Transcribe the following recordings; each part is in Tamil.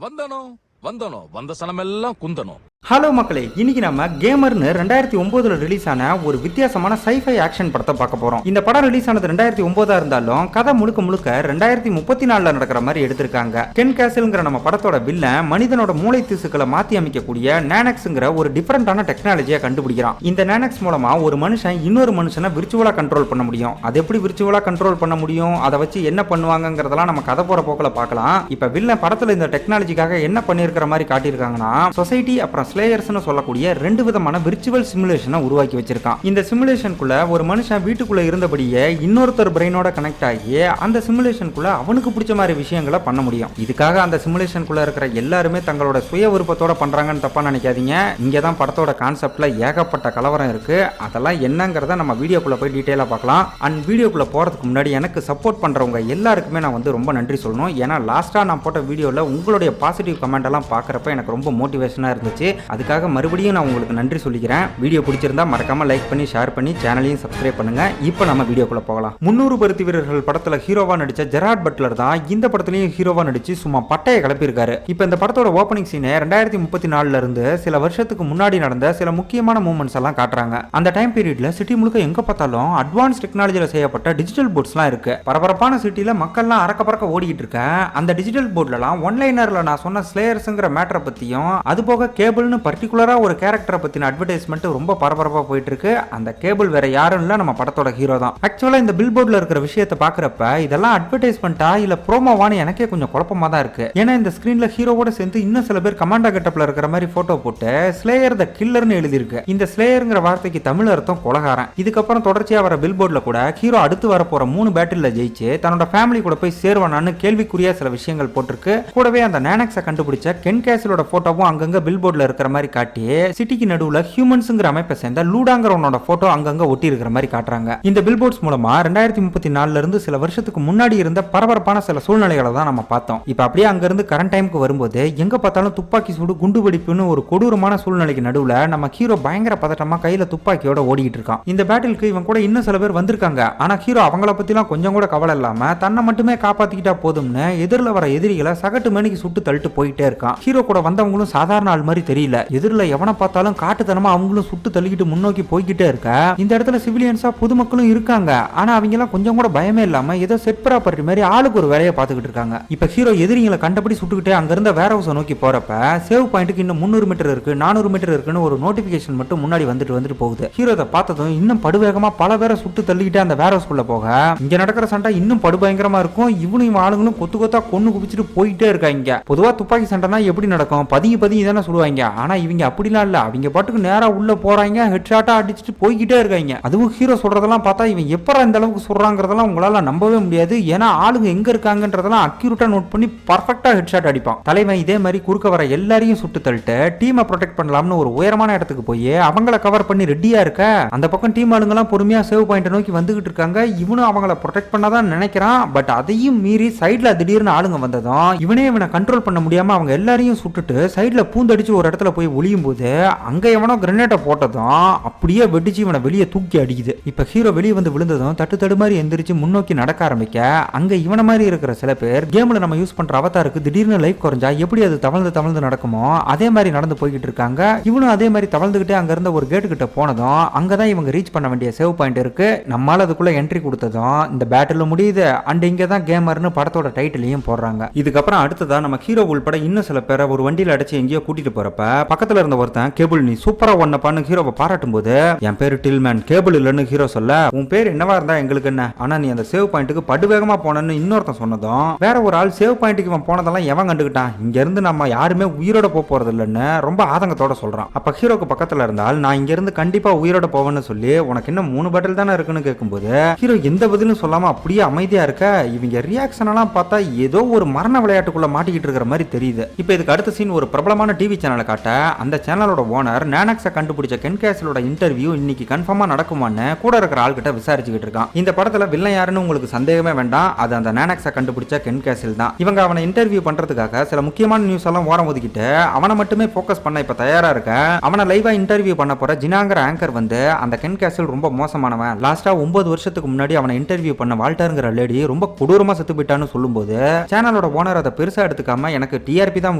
வந்த சனமெல்லாம் குந்தணும். ஹலோ மக்களே, இன்னைக்கு நம்ம கேமர்னு 2009 ரிலீஸ் ஆன ஒரு வித்தியாசமான சைஃபை ஆக்ஷன் படத்தை பார்க்க போறோம். இந்த படம் ரிலீஸ் ஆனது 2009 இருந்தாலும் கதை முழுக்க 2034 நடக்கிற மாதிரி எடுத்திருக்காங்க. கென் கேசல்ங்கிற நம்ம படத்தோட வில்லன் மனிதனோட மூளை திசுக்களை மாத்தி அமைக்கக்கூடிய நானக்ஸ்ங்கிற ஒரு டிஃபரெண்டான டெக்னாலஜியை கண்டுபிடிக்கிறான். இந்த நானக்ஸ் மூலமா ஒரு மனுஷன் இன்னொரு மனுஷனை விர்ச்சுவலா கண்ட்ரோல் பண்ண முடியும். அது எப்படி விர்ச்சுவலா கண்ட்ரோல் பண்ண முடியும், அதை வச்சு என்ன பண்ணுவாங்கிறதெல்லாம் நம்ம கதை போற போக்கில பார்க்கலாம். இப்ப வில்லன் படத்துல இந்த டெக்னாலஜிக்காக என்ன பண்ணிருக்கிற மாதிரி காட்டியிருக்காங்கன்னா, சொசைட்டி அப்புறம் ஸ்லேயர்ஸ்னு சொல்லக்கூடிய ரெண்டு விதமான விர்ச்சுவல் சிமுலேஷனை உருவாக்கி வச்சிருக்கான். இந்த சிமுலேஷனுக்குள்ள ஒரு மனுஷன் வீட்டுக்குள்ள இருந்தபடியே இன்னொருத்தர் பிரெயினோட கனெக்ட் ஆகி அந்த சிமுலேஷனுக்குள்ள அவனுக்கு பிடிச்ச மாதிரி விஷயங்களை பண்ண முடியும். இதுக்காக அந்த சிமுலேஷனுக்குள்ள இருக்கிற எல்லாருமே தங்களோட சுய விருப்பத்தோட பண்றாங்கன்னு தப்பா நினைக்காதீங்க. இங்கதான் படத்தோட கான்செப்ட்ல ஏகப்பட்ட கலவரம் இருக்கு. அதெல்லாம் என்னங்கிறத நம்ம வீடியோக்குள்ள போய் டீடைலா பார்க்கலாம். அண்ட் வீடியோக்குள்ள போறதுக்கு முன்னாடி எனக்கு சப்போர்ட் பண்றவங்க எல்லாருக்குமே நான் ரொம்ப நன்றி சொல்லணும். ஏன்னா லாஸ்டா நான் போட்ட வீடியோல உங்களுடைய பாசிட்டிவ் கமெண்ட் எல்லாம் பார்க்கறப்ப எனக்கு ரொம்ப மோட்டிவேஷனா இருந்துச்சு. அதுக்காக மறுபடியும் நான் உங்களுக்கு நன்றி சொல்லிக்கிறேன். வீடியோ பிடிச்சிருந்தா மறக்காம லைக் பண்ணி ஷேர் பண்ணி சேனலையும் சப்ஸ்கிரைப் பண்ணுங்க. இப்போ நம்ம வீடியோக்குள்ள போகலாம். 300 பருத்தி வீரர்கள் படத்துல ஹீரோவா நடிச்ச ஜெரார்ட் பட்லர் தான் இந்த படத்துலயும் ஹீரோவா நடிச்சு சும்மா பட்டையை கிளப்பியிருக்காரு. இப்போ இந்த படத்தோட ஓப்பனிங் சீனை 2034 இருந்து சில வருஷத்துக்கு முன்னாடி நடந்த சில முக்கியமான மூமெண்ட்ஸ் எல்லாம் காட்டுறாங்க. அந்த டைம் பீரியட்ல சிட்டி முழுக்க எங்க பார்த்தாலும் அட்வான்ஸ் டெக்னாலஜில செய்யப்பட்ட டிஜிட்டல் போர்ட்ஸ்லாம் இருக்கு. பரபரப்பான சிட்டில மக்கள்லாம் அறக்க பறக்க ஓடிக்கிட்டு இருக்க அந்த டிஜிட்டல் போர்ட்லாம் ஒன்லைனர்ல நான் சொன்ன ஸ்லேயர்ஸ்ங்கிற மேட்டரை பத்தியும் அது போக கேபிள்னு பர்டிகுலரா ஒரு கேரக்டரை பத்தின அட்வர்டைஸ்மெண்ட் ரொம்ப பரபரப்பா போயிட்டு இருக்கு. அந்த கேபிள் வேற யாரும் இல்ல, நம்ம படத்தோட ஹீரோ தான். ஆக்சுவலா இந்த பில் போர்ட்ல இருக்கிற விஷயத்தை பாக்குறப்ப இதெல்லாம் அட்வர்டைஸ்மெண்டா இல்ல ப்ரோமோவான்னு எனக்கே கொஞ்சம் குழப்பமா தான் இருக்கு. ஏன்னா இந்த ஸ்கிரீன்ல ஹீரோவோட சேர்ந்து இன்னும் சில பேர் கமாண்டா கெட்டப்ல இருக்கிற மாதிரி போட்டோ போட்டு ஸ்லேயர் த கில்லர்னு எழுதிருக்கு. இந்த ஸ்லேயர்ங்கிற வார்த்தைக்கு தமிழ் அர்த்தம் கொலகாரன். இதுக்கப்புறம் தொடர்ச்சியா வர பில் போர்ட்ல கூட ஹீரோ அடுத்து வர போற 3 பேட்டில்ல ஜெயிச்சு தன்னோட ஃபேமிலி கூட போய் சேர்வானான்னு கேள்விக்குறியா சில விஷயங்கள் போட்டிருக்கு. கூடவே அந்த நானக்ஸை கண்டுபிடிச்ச கென் கேசலோட போட்டோவும் அங்கங்க பில் போர்ட்ல இருக்கிற மாதிரி காட்டி சிட்டிக்கு நடுவுல ஹியூமன்ஸ்ங்கிற அமைப்பை சேர்ந்த லூடாங்கிறவனோட போட்டோ அங்கங்க ஒட்டி இருக்கிற மாதிரி காட்டுறாங்க. இந்த பில்போர்ட்ஸ் மூலமா 2034 இருந்து சில வருஷத்துக்கு முன்னாடி இருந்த பரபரப்பான சில சூழ்நிலைகளை தான் நம்ம பார்த்தோம். இப்ப அப்படியே அங்க இருந்து கரண்ட் டைமுக்கு வரும்போது எங்க பார்த்தாலும் துப்பாக்கி சூடு குண்டு வெடிப்புன்னு ஒரு கொடூரமான சூழ்நிலைக்கு நடுவுல நம்ம ஹீரோ பயங்கர பதட்டமா கையில துப்பாக்கியோட ஓடிட்டு இருக்கான். இந்த பேட்டிலுக்கு இவன் கூட இன்னும் சில பேர் வந்திருக்காங்க. ஆனா ஹீரோ அவங்கள பத்திலாம் கொஞ்சம் கூட கவலை இல்லாம தன்னை மட்டுமே காப்பாத்திக்கிட்டா போதும்னு எதிரில் வர எதிரிகளை சகட்டு மணிக்கு சுட்டு தள்ளிட்டு போயிட்டே இருக்கான். ஹீரோ கூட வந்தவங்களும் சாதாரண ஆள் மாதிரி தெரியல. எதிரில் எவனை பார்த்தாலும் காட்டுத்தனமா அவங்களும் சுட்டு தள்ளிக்கிட்டு முன்னோக்கி போய்கிட்டே இருக்க. இந்த இடத்துல சிவிலியன்ஸா பொதுமக்களும் இருக்காங்க. ஆனா அவங்க எல்லாம் கொஞ்சம் கூட பயமே இல்லாம ஏதோ செட் ப்ராப்பர்ட்டி மாதிரி ஆளுக்கு ஒரு வேலையை பார்த்துக்கிட்டு இருக்காங்க. இப்ப ஹீரோ எதிரிங்களை கண்டபடி சுட்டுக்கிட்டே அங்க இருந்த வேர் ஹவுஸை நோக்கி போறப்ப சேவ் பாயிண்ட்டுக்கு இன்னும் 300 மீட்டர் இருக்கு 400 மீட்டர் இருக்குன்னு ஒரு நோட்டிபிகேஷன் மட்டும் முன்னாடி வந்துட்டு போகுது. ஹீரோ அதை பார்த்ததும் இன்னும் படுவேகமா பல பேரை சுட்டு தள்ளிக்கிட்டே அந்த வேர் ஹவுஸ் குள்ள போக இங்க நடக்கிற சண்டை இன்னும் படுபயங்கரமா இருக்கும். இவனும் ஆளுங்களும் கொத்து கொத்தா கொன்னு குவிச்சிட்டு போயிட்டே இருக்காங்க. பொதுவா துப்பாக்கி சண்டைனா எப்படி நடக்கும், பதுங்கி தானே சொல்லுவாங்க. ஆனா இவங்க அப்படிலாம் இல்ல. அவங்க பாட்டுக்கு நேரா உள்ள போறாங்க, ஹெட்ஷாட்டா அடிச்சுட்டு போய்கிட்டே இருக்காங்க. அதுவும் ஹீரோ சொல்றதெல்லாம் பார்த்தா இவன் எப்பரா இந்த அளவுக்கு சொல்றாங்கிறதெல்லாம் உங்களால நம்பவே முடியாது. ஏன்னா ஆளுங்க எங்க இருக்காங்கன்றதெல்லாம் அக்யூரேட்டா நோட் பண்ணி பர்ஃபெக்ட்டா ஹெட்ஷாட் அடிப்பான். தலைவன் இதே மாதிரி குறுக்க வர எல்லாரையும் சுட்டு தள்ளிட்டு டீமை ப்ரொடெக்ட் பண்ணலாம்னு ஒரு உயரமான இடத்துக்கு போய் அவங்கள கவர் பண்ணி ரெடியா இருக்க. அந்த பக்கம் டீம் ஆளுங்க எல்லாம் பொறுமையா சேவ் பாயிண்ட் நோக்கி வந்துகிட்டு இருக்காங்க. இவனும் அவங்கள ப்ரொடெக்ட் பண்ணாதான் நினைக்கிறான். பட் அதையும் மீறி சைட்ல திடீர்னு ஆளுங்க வந்ததும் இவனை கண்ட்ரோல் பண்ண முடியாம அவங்க எல்லாரையும் சுட்டுட்டு சைட்ல பூந்தடிச்சு ஒரு இடத்துல போய் ஒளியும் போது அங்க எவனோ கிரனேட்டை போட்டதும் அப்படியே வெடிச்சு இவனை வெளியே தூக்கி அடிக்குது. இப்ப ஹீரோ வெளியே வந்து விழுந்ததும் தட்டு மாதிரி எந்திரிச்சு முன்னோக்கி நடக்க ஆரம்பிக்க அங்க இவன மாதிரி இருக்கிற சில பேர் கேம்ல நம்ம யூஸ் பண்ற அவதாருக்கு திடீர்னு லைஃப் குறைஞ்சா எப்படி அது தவழ்ந்து நடக்குமோ அதே மாதிரி நடந்து போய்கிட்டு இருக்காங்க. இவனும் அதே மாதிரி தவழ்ந்துகிட்டே அங்க இருந்த ஒரு கேட்டு கிட்ட போனதும் அங்கதான் இவங்க ரீச் பண்ண வேண்டிய சேவ் பாயிண்ட் இருக்கு. நம்மால அதுக்குள்ள என்ட்ரி கொடுத்ததும் இந்த பேட்டில் முடியுது. அண்ட் இங்க தான் கேமர்னு படத்தோட டைட்டிலையும் போடுறாங்க. இதுக்கப்புறம் அடுத்ததா நம்ம ஹீரோ உள்பட இன்னும் சில பேரை ஒரு வண்டியில அடிச்சு எங்கேயோ கூட்டிட்டு போறப்ப பக்கத்துல இருந்த ஒருத்தன் கேபிள் நீ சூப்பரா ஒன்ன பண்ணு ஹீரோவை பாராட்டும் போது என் பேரு டில்மேன் கேபிள் இல்லன்னு ஹீரோ சொல்ல உன் பேர் என்னவா இருந்தா எங்களுக்கு என்ன, ஆனா நீ அந்த சேவ் பாயிண்ட்டுக்கு படுவேகமா போனன்னு இன்னொருத்தன் சொன்னதும் வேற ஒரு ஆள் சேவ் பாயிண்ட்டுக்கு இவன் போனதெல்லாம் எவன் கண்டுக்கிட்டான், இங்க இருந்து நம்ம யாருமே உயிரோட போறது இல்லைன்னு ரொம்ப ஆதங்கத்தோட சொல்றான். அப்ப ஹீரோக்கு பக்கத்துல இருந்தால் நான் இங்க இருந்து கண்டிப்பா உயிரோட போவேன்னு சொல்லி உனக்கு இன்னும் 3 பாட்டில் தானே இருக்குன்னு கேட்கும்போது ஹீரோ எந்த பதிலும் சொல்லாம அப்படியே அமைதியா இருக்க. இவங்க ரியாக்ஷன் எல்லாம் பார்த்தா ஏதோ ஒரு மரண விளையாட்டுக்குள்ள மாட்டிக்கிட்டு இருக்கிற மாதிரி தெரியுது. இப்ப இதுக்கு அடுத்த சீன் ஒரு பிரபலமான டிவி சேனலை காட்டி காட்ட அந்த சேனலோட ஓனர் நானக்ஸை கண்டுபிடிச்ச கென் கேசலோட இன்டர்வியூ இன்னைக்கு கன்ஃபார்மா நடக்குமான்னு கூட இருக்கிற ஆள்கிட்ட விசாரிச்சுக்கிட்டு இருக்கான். இந்த படத்துல வில்லன் யாருன்னு உங்களுக்கு சந்தேகமே வேண்டாம், அது அந்த நானக்ஸை கண்டுபிடிச்ச கென் கேசல் தான். இவங்க அவனை இன்டர்வியூ பண்றதுக்காக சில முக்கியமான நியூஸ் எல்லாம் ஓரம் ஒதுக்கிட்டு அவனை மட்டுமே போக்கஸ் பண்ண இப்ப தயாரா இருக்க. அவனை லைவா இன்டர்வியூ பண்ண போற ஜினாங்கிற ஆங்கர் வந்து அந்த கென் கேசல் ரொம்ப மோசமானவன், லாஸ்டா 9 வருஷத்துக்கு முன்னாடி அவனை இன்டர்வியூ பண்ண வால்டர்ங்கிற லேடி ரொம்ப கொடூரமா செத்து போயிட்டான்னு சொல்லும்போது சேனலோட ஓனர் அதை பெருசா எடுத்துக்காம எனக்கு டிஆர்பி தான்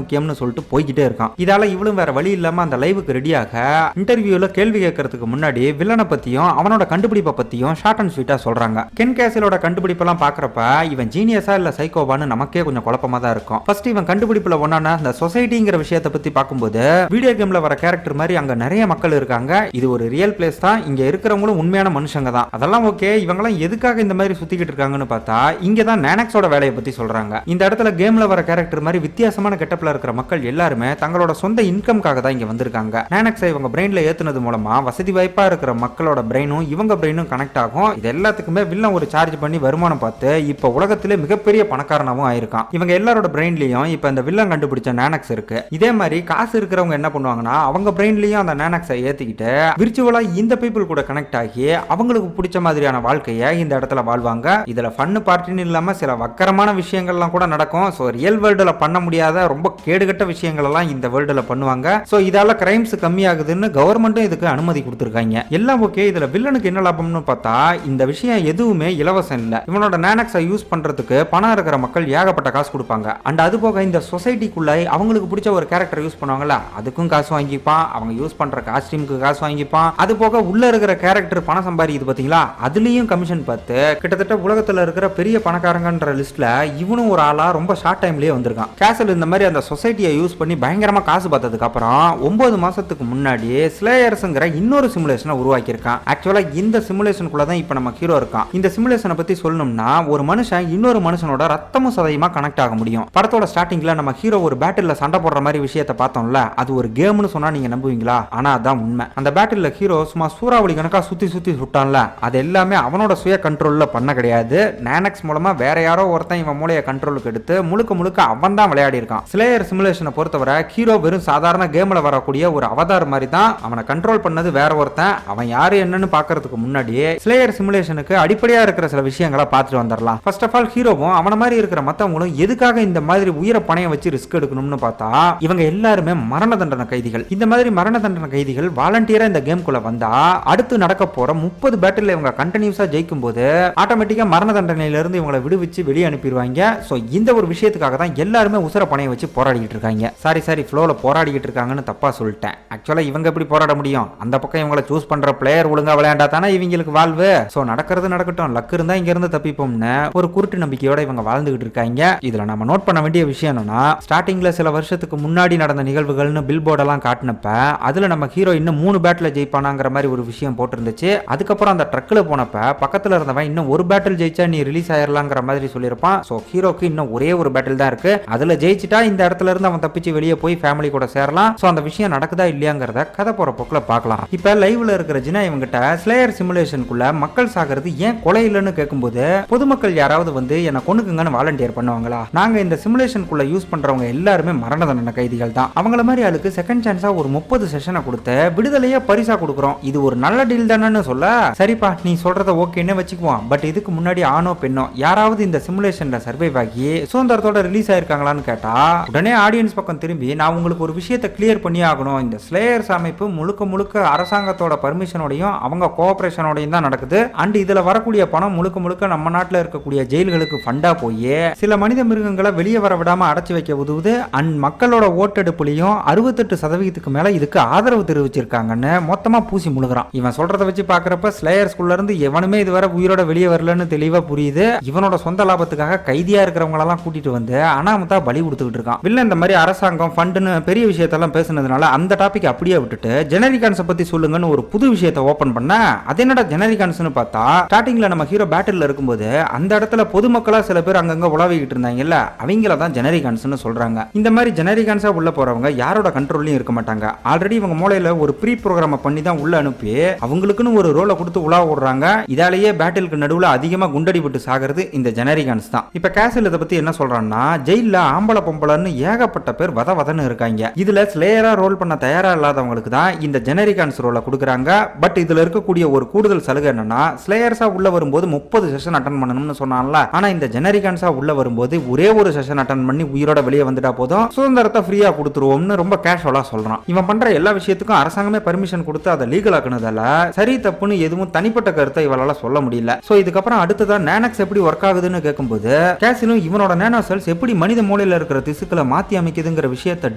முக்கியம்னு சொல்லிட்டு போய்கிட்டே இருக்கான். இதால இவளும் வேற வழி இல்லாம அந்த லைவுக்கு ரெடியாக இன்டர்வியூல கேள்வி கேட்கறதுக்கு முன்னாடி வில்லனை பத்தியும் அவனோட கண்டுபிடிப்பை பத்தியும் ஷார்ட் அண்ட் ஸ்வீட்டா சொல்றாங்க. கென் கேசலோட கண்டுபிடிப்பெல்லாம் பாக்குறப்ப இவன் ஜீனியஸா இல்ல சைக்கோவான்னு நமக்கே கொஞ்சம் குழப்பமா தான் இருக்கும். ஃபர்ஸ்ட் இவன் கண்டுபிடிப்புல ஒன்னான அந்த சொசைட்டிங்கிற விஷயத்தை பத்தி பார்க்கும்போது வீடியோ கேம்ல வர கேரக்டர் மாதிரி அங்க நிறைய மக்கள் இருக்காங்க, இது ஒரு ரியல் பிளேஸ் தான், இங்க இருக்கிறவங்களும் உண்மையான மனுஷங்க தான், அதெல்லாம் ஓகே. இவங்கெல்லாம் எதுக்காக இந்த மாதிரி சுத்திக்கிட்டு இருக்காங்கன்னு பார்த்தா இங்க தான் நானக்ஸோட வேலையை பத்தி சொல்றாங்க. இந்த இடத்துல கேம்ல வர கேரக்டர் மாதிரி வித்தியாசமான கெட்டப்ல இருக்கிற மக்கள் எல்லாருமே தங்களோட சொந்த இன்கம்காக தான் இங்க வந்திருக்காங்க. நானக்ஸை இவங்க பிரெயின்ல ஏத்துனது மூலமா வசதி வாய்ப்பா இருக்கிற மக்களோட பிரெயினும் இவங்க பிரெயினும் கனெக்ட் ஆகும். இது எல்லாத்துக்குமே வில்லன் ஒரு சார்ஜ் பண்ணி வருமானம் பார்த்து இப்ப உலகத்திலே மிகப்பெரிய பணக்காரனாவும் ஆயிருக்கான். இவங்க எல்லாரோட பிரெயின்லயும் இப்ப இந்த வில்லன் கண்டுபிடிச்ச நானக்ஸ் இருக்கு. இதே மாதிரி காசு இருக்கிறவங்க என்ன பண்ணுவாங்கன்னா அவங்க பிரெயின்லயும் அந்த நானக்ஸை ஏத்திக்கிட்டு விர்ச்சுவலா இந்த பீப்புள் கூட கனெக்ட் ஆகி அவங்களுக்கு பிடிச்ச மாதிரியான வாழ்க்கையை இந்த இடத்துல வாழ்வாங்க. இதுல ஃபன் பார்ட்டின்னு இல்லாம சில வக்கரமான விஷயங்கள்லாம் கூட நடக்கும். சோ ரியல் வேர்ல்டுல பண்ண முடியாத ரொம்ப கேடுகட்ட விஷயங்கள் எல்லாம் இந்த வேர்ல்டுல பண்ணுவாங்க. சோ இதால கிரைம்ஸ் கம்மியாகுதுன்னு கவர்மெண்ட்டும் இதுக்கு அனுமதி கொடுத்திருக்காங்க. எல்லாம் ஓகே. இதுல வில்லனுக்கு என்ன லாபம்னு பார்த்தா இந்த விஷயம் எதுவுமே இலவசம் இல்ல. இவனோட நானக்ஸை யூஸ் பண்றதுக்கு பணம் இருக்கிற மக்கள் ஏகப்பட்ட காசு கொடுப்பாங்க. அண்ட் அது போக இந்த சொசைட்டிக்குள்ள அவங்களுக்கு பிடிச்ச ஒரு கேரக்டர் யூஸ் பண்ணுவாங்கல்ல, அதுக்கும் காசு வாங்கிப்பான். அவங்க யூஸ் பண்ற காஸ்டியூமுக்கு காசு வாங்கிப்பான். அது போக உள்ள இருக்கிற கேரக்டர் பணம் சம்பாதிக்குது பாத்தீங்களா, அதுலயும் கமிஷன் பார்த்து கிட்டத்தட்ட உலகத்துல இருக்கிற பெரிய பணக்காரங்கன்ற லிஸ்ட்ல இவனும் ஒரு ஆளா ரொம்ப ஷார்ட் டைம்லயே வந்திருக்கான். கேசல் இந்த மாதிரி அந்த சொசைட்டியை யூஸ் பண்ணி பயங்கரமா காசு பார்த்ததுக்கு அப்புறம் 9 மாசத்துக்கு முன்னாடி ஸ்லேயர்ஸ்ங்கிற இன்னொரு சிமுலேஷனை உருவாக்கி இருக்கான். ஆக்சுவலா இந்த சிமுலேஷனுக்குள்ள தான் இப்ப நம்ம ஹீரோ இருக்கான். இந்த சிமுலேஷனை பத்தி சொல்லணும்னா ஒரு மனுஷன் இன்னொரு மனுஷனோட ரத்தமும் சதையுமா கனெக்ட் ஆக முடியும். படத்தோட ஸ்டார்டிங்ல நம்ம ஹீரோ ஒரு பேட்டில்ல சண்டை போடுற மாதிரி விஷயத்தை பார்த்தோம்ல, அது ஒரு கேம்னு சொன்னா நீங்க நம்புவீங்களா? ஆனா அதான் உண்மை. அந்த பேட்டில்ல ஹீரோ சும்மா சூறாவளி கணக்கா சுத்தி சுத்தி சுட்டான்ல, அது எல்லாமே அவனோட சுய கண்ட்ரோல்ல பண்ண கிடையாது. நானக்ஸ் மூலமா வேற யாரோ ஒருத்தன் இவன் மூளைய கண்ட்ரோலுக்கு எடுத்து முழுக்க முழுக்க அவன் தான் விளையாடி இருக்கான். ஸ்லேயர் சிமுலேஷனை பொறுத்தவரை ஹீரோ வெறும் சாதாரண கேம்ல வரக்கூடிய ஒரு அவதார் மாதிரி தான். அவனை கண்ட்ரோல் பண்ணது வேற ஒருத்தன். அவன் யாரு என்னன்னு பாக்குறதுக்கு முன்னாடியே ஸ்லேயர் சிமுலேஷனுக்கு அடிப்படையா இருக்கிற சில விஷயங்களை பார்த்துட்டு வந்துடலாம். ஃபர்ஸ்ட் ஆஃப் ஆல் ஹீரோவும் அவன மாதிரி இருக்கிற மத்தவங்களும் எதுக்காக இந்த மாதிரி உயிரை பணைய வச்சு ரிஸ்க் எடுக்கணும்னு பார்த்தா இவங்க எல்லாருமே மரண தண்டனை கைதிகள். இந்த மாதிரி மரண தண்டனை கைதிகள் வாலண்டியரா இந்த கேம்குள்ள வந்தா அடுத்து நடக்க போற 30 பேட்டில் இவங்க கண்டினியூஸா ஜெயிக்கும் போது ஆட்டோமேட்டிக்கா மரண தண்டனையில இருந்து இவங்களை விடுவிச்சு வெளியே அனுப்பிடுவாங்க. சோ இந்த ஒரு விஷயத்துக்காக தான் எல்லாருமே உசுர பணைய வச்சு போராடிட்டு இருக்காங்க. சாரி ஃப்ளோல போராடிட்டு இருக்காங்கன்னு தப்பா சொல்லிட்டேன். ஆக்சுவலா இவங்க எப்படி போராட முடியும்? அந்த பக்கம் இவங்களை சூஸ் பண்ற பிளேயர் ஒழுங்கா விளையாண்டா தானே இவங்களுக்கு வாழ்வு. சோ நடக்கிறது நடக்கட்டும், லக் இருந்தா இங்க இருந்து தப்பிப்போம்னு ஒரு குருட்டு நம்பிக்கையோட இவங்க வாழ்ந்துகிட்டு இருக்காங்க. இதுல நம்ம நோட் பண்ண வேண்டிய விஷயம் என்னன்னா ஸ்டார்டிங்ல சில வருஷத்துக்கு முன்னாடி நடந்த நிகழ்வுகள்னு பில் போர்டெல்லாம் காட்டினப்ப அதுல நம்ம ஹீரோ இன்னும் 3 பேட்டில் ஜெயிப்பானாங்கிற மாதிரி ஒரு விஷயம் போட்டிருந்துச்சு. அதுக்கப்புறம் அந்த ட்ரக்ல போனப்ப பக்கத்துல இருந்தவன் இன்னும் ஒரு பேட்டில் ஜெயிச்சா நீ ரிலீஸ் ஆயிரலாங்கிற மாதிரி சொல்லியிருப்பான். சோ ஹீரோக்கு இன்னும் ஒரே ஒரு பேட்டில் தான் இருக்கு. அதுல ஜெயிச்சிட்டா இந்த இடத்துல இருந்து அவன் தப்பிச்சு வெளியே போய் ஃபேமிலி கூட சேரலாம். சோ அந்த விஷயம் நடக்குதா இல்லையாங்கிறத கதை போற போக்குல பார்க்கலாம். இப்ப லைவ்ல இருக்கிற ஜினா இவங்கிட்ட ஸ்லேயர் சிமுலேஷனுக்குள்ள மக்கள் சாகிறது ஏன் கொலை இல்லைன்னு கேட்கும்போது பொதுமக்கள் யாராவது வந்து என்ன கொன்னுக்குங்கன்னு வாலண்டியர் பண்ணுவாங்களா? நாங்க இந்த சிமுலேஷனுக்குள்ள யூஸ் பண்றவங்க எல்லாருமே மரண தண்டனை கைதிகள் தான். அவங்கள மாதிரி ஆளுக்கு செகண்ட் சான்ஸா ஒரு 30 செஷனை கொடுத்து விடுதலையா பரிசா கொடுக்குறோம். இது ஒரு நல்ல டீல் தானேன்னு சொல்ல, சரிப்பா நீ சொல்றத ஓகேன்னு வச்சுக்குவோம். பட் இதுக்கு முன்னாடி ஆணோ பெண்ணோ யாராவது இந்த சிமுலேஷன்ல சர்வைவ் ஆகி சுதந்திரத்தோட ரிலீஸ் ஆயிருக்காங்களான்னு கேட்டா உடனே ஆடியன்ஸ் பக்கம் திரும்பி நான் உங்களுக்கு ஒரு விஷயத்தை கிளியர் பண்ணி ஆகணும். இந்த ஸ்லேயர்ஸ் அமைப்பு முழுக்க முழுக்க அரசாங்கத்தோட பர்மிஷனோடையும் அவங்க கோஆபரேஷனோடையும் தான் நடக்குது. அண்ட் இதுல வரக்கூடிய பணம் முழுக்க முழுக்க நம்ம நாட்டில் இருக்கக்கூடிய ஜெயில்களுக்கு ஃபண்டா போய் சில மனித மிருகங்களை வெளியே வர விடாம அடைச்சு வைக்க உதவுது. அண்ட் மக்களோட ஓட்டெடுப்புலையும் 68% மேல இதுக்கு ஆதரவு தெரிவிச்சிருக்காங்கன்னு மொத்தமா பூசி முழுகிறான். இவன் சொல்றதை வச்சு பாக்குறப்ப ஸ்லேயர்ஸ்குள்ள இருந்து எவனுமே இதுவரை உயிரோட வெளியே வரலன்னு தெளிவா புரியுது. இவனோட சொந்த லாபத்துக்காக கைதியா இருக்கிறவங்களெல்லாம் கூட்டிட்டு வந்து அனாமத்தா பலி கொடுத்துக்கிட்டு இருக்கான். வில்ல இந்த மாதிரி அரசாங்கம் ஃபண்டுன்னு பெரிய விஷயத்தெல்லாம் பேசுனதுனால அந்த டாபிக் அப்படியே விட்டுட்டு ஜெனரிகான்ஸை பத்தி சொல்லுங்கன்னு ஒரு புது விஷயத்தை ஓபன் பண்ண அது என்னடா ஜெனரிகான்ஸ்னு பார்த்தா ஸ்டார்டிங்ல நம்ம ஹீரோ பேட்டில் இருக்கும்போது அந்த இடத்துல பொதுமக்களா சில பேர் அங்கங்க உலாவிக்கிட்டு இருந்தாங்கல்ல, அவங்கள தான் ஜெனரிகான்ஸ்னு சொல்றாங்க. இந்த மாதிரி ஜெனரிகான்ஸா உள்ள போறவங்க யாரோட கண்ட்ரோல்லையும் இருக்க மாட்டாங்க. ஆல்ரெடி இவங்க மூளையில ஒரு ப்ரீ ப்ரோக்ராம் பண்ணி தான் உள்ள அனுப்பி அவங்களுக்குன்னு ஒரு ரோலை கொடுத்து உலா விடுறாங்க. இதாலேயே பேட்டிலுக்கு நடுவுல அதிகமா குண்டடிபட்டு சாகிறது இந்த ஜெனரிகான்ஸ் தான். இப்ப கேசல் இதை பத்தி என்ன சொல்றான்னா ஜெயில ஆம்பளை பொம்பளைன்னு ஏகப்பட்ட பேர் வதன்னு இருக்காங்க. இதுல இதுல ஸ்லேயரா ரோல் பண்ண தயாரா இல்லாதவங்களுக்கு தான் இந்த ஜெனரிகான்ஸ் ரோலை கொடுக்குறாங்க. பட் இதுல இருக்கக்கூடிய ஒரு கூடுதல் சலுகை என்னன்னா, ஸ்லேயர்ஸா உள்ள வரும்போது 30 செஷன் அட்டன் பண்ணணும்னு சொன்னான்ல. ஆனா இந்த ஜெனரிகான்ஸா உள்ள வரும்போது ஒரே ஒரு செஷன் அட்டன் பண்ணி உயிரோட வெளியே வந்துட்டா போதும், சுதந்திரத்தை ஃப்ரீயா கொடுத்துருவோம்னு ரொம்ப கேஷுவலா சொல்றான். இவன் பண்ற எல்லா விஷயத்துக்கும் அரசாங்கமே பர்மிஷன் கொடுத்து அதை லீகல் ஆக்குனதால சரி தப்புன்னு எதுவும் தனிப்பட்ட கருத்தை இவளால சொல்ல முடியல. சோ இதுக்கப்புறம் அடுத்ததா நானக்ஸ் எப்படி ஒர்க் ஆகுதுன்னு கேட்கும்போது கேசிலும் இவனோட நானோ செல்ஸ் எப்படி மனித மூளையில இருக்கிற திசுக்களை மாத்தி அமைக்குதுங்கிற விஷயத்தை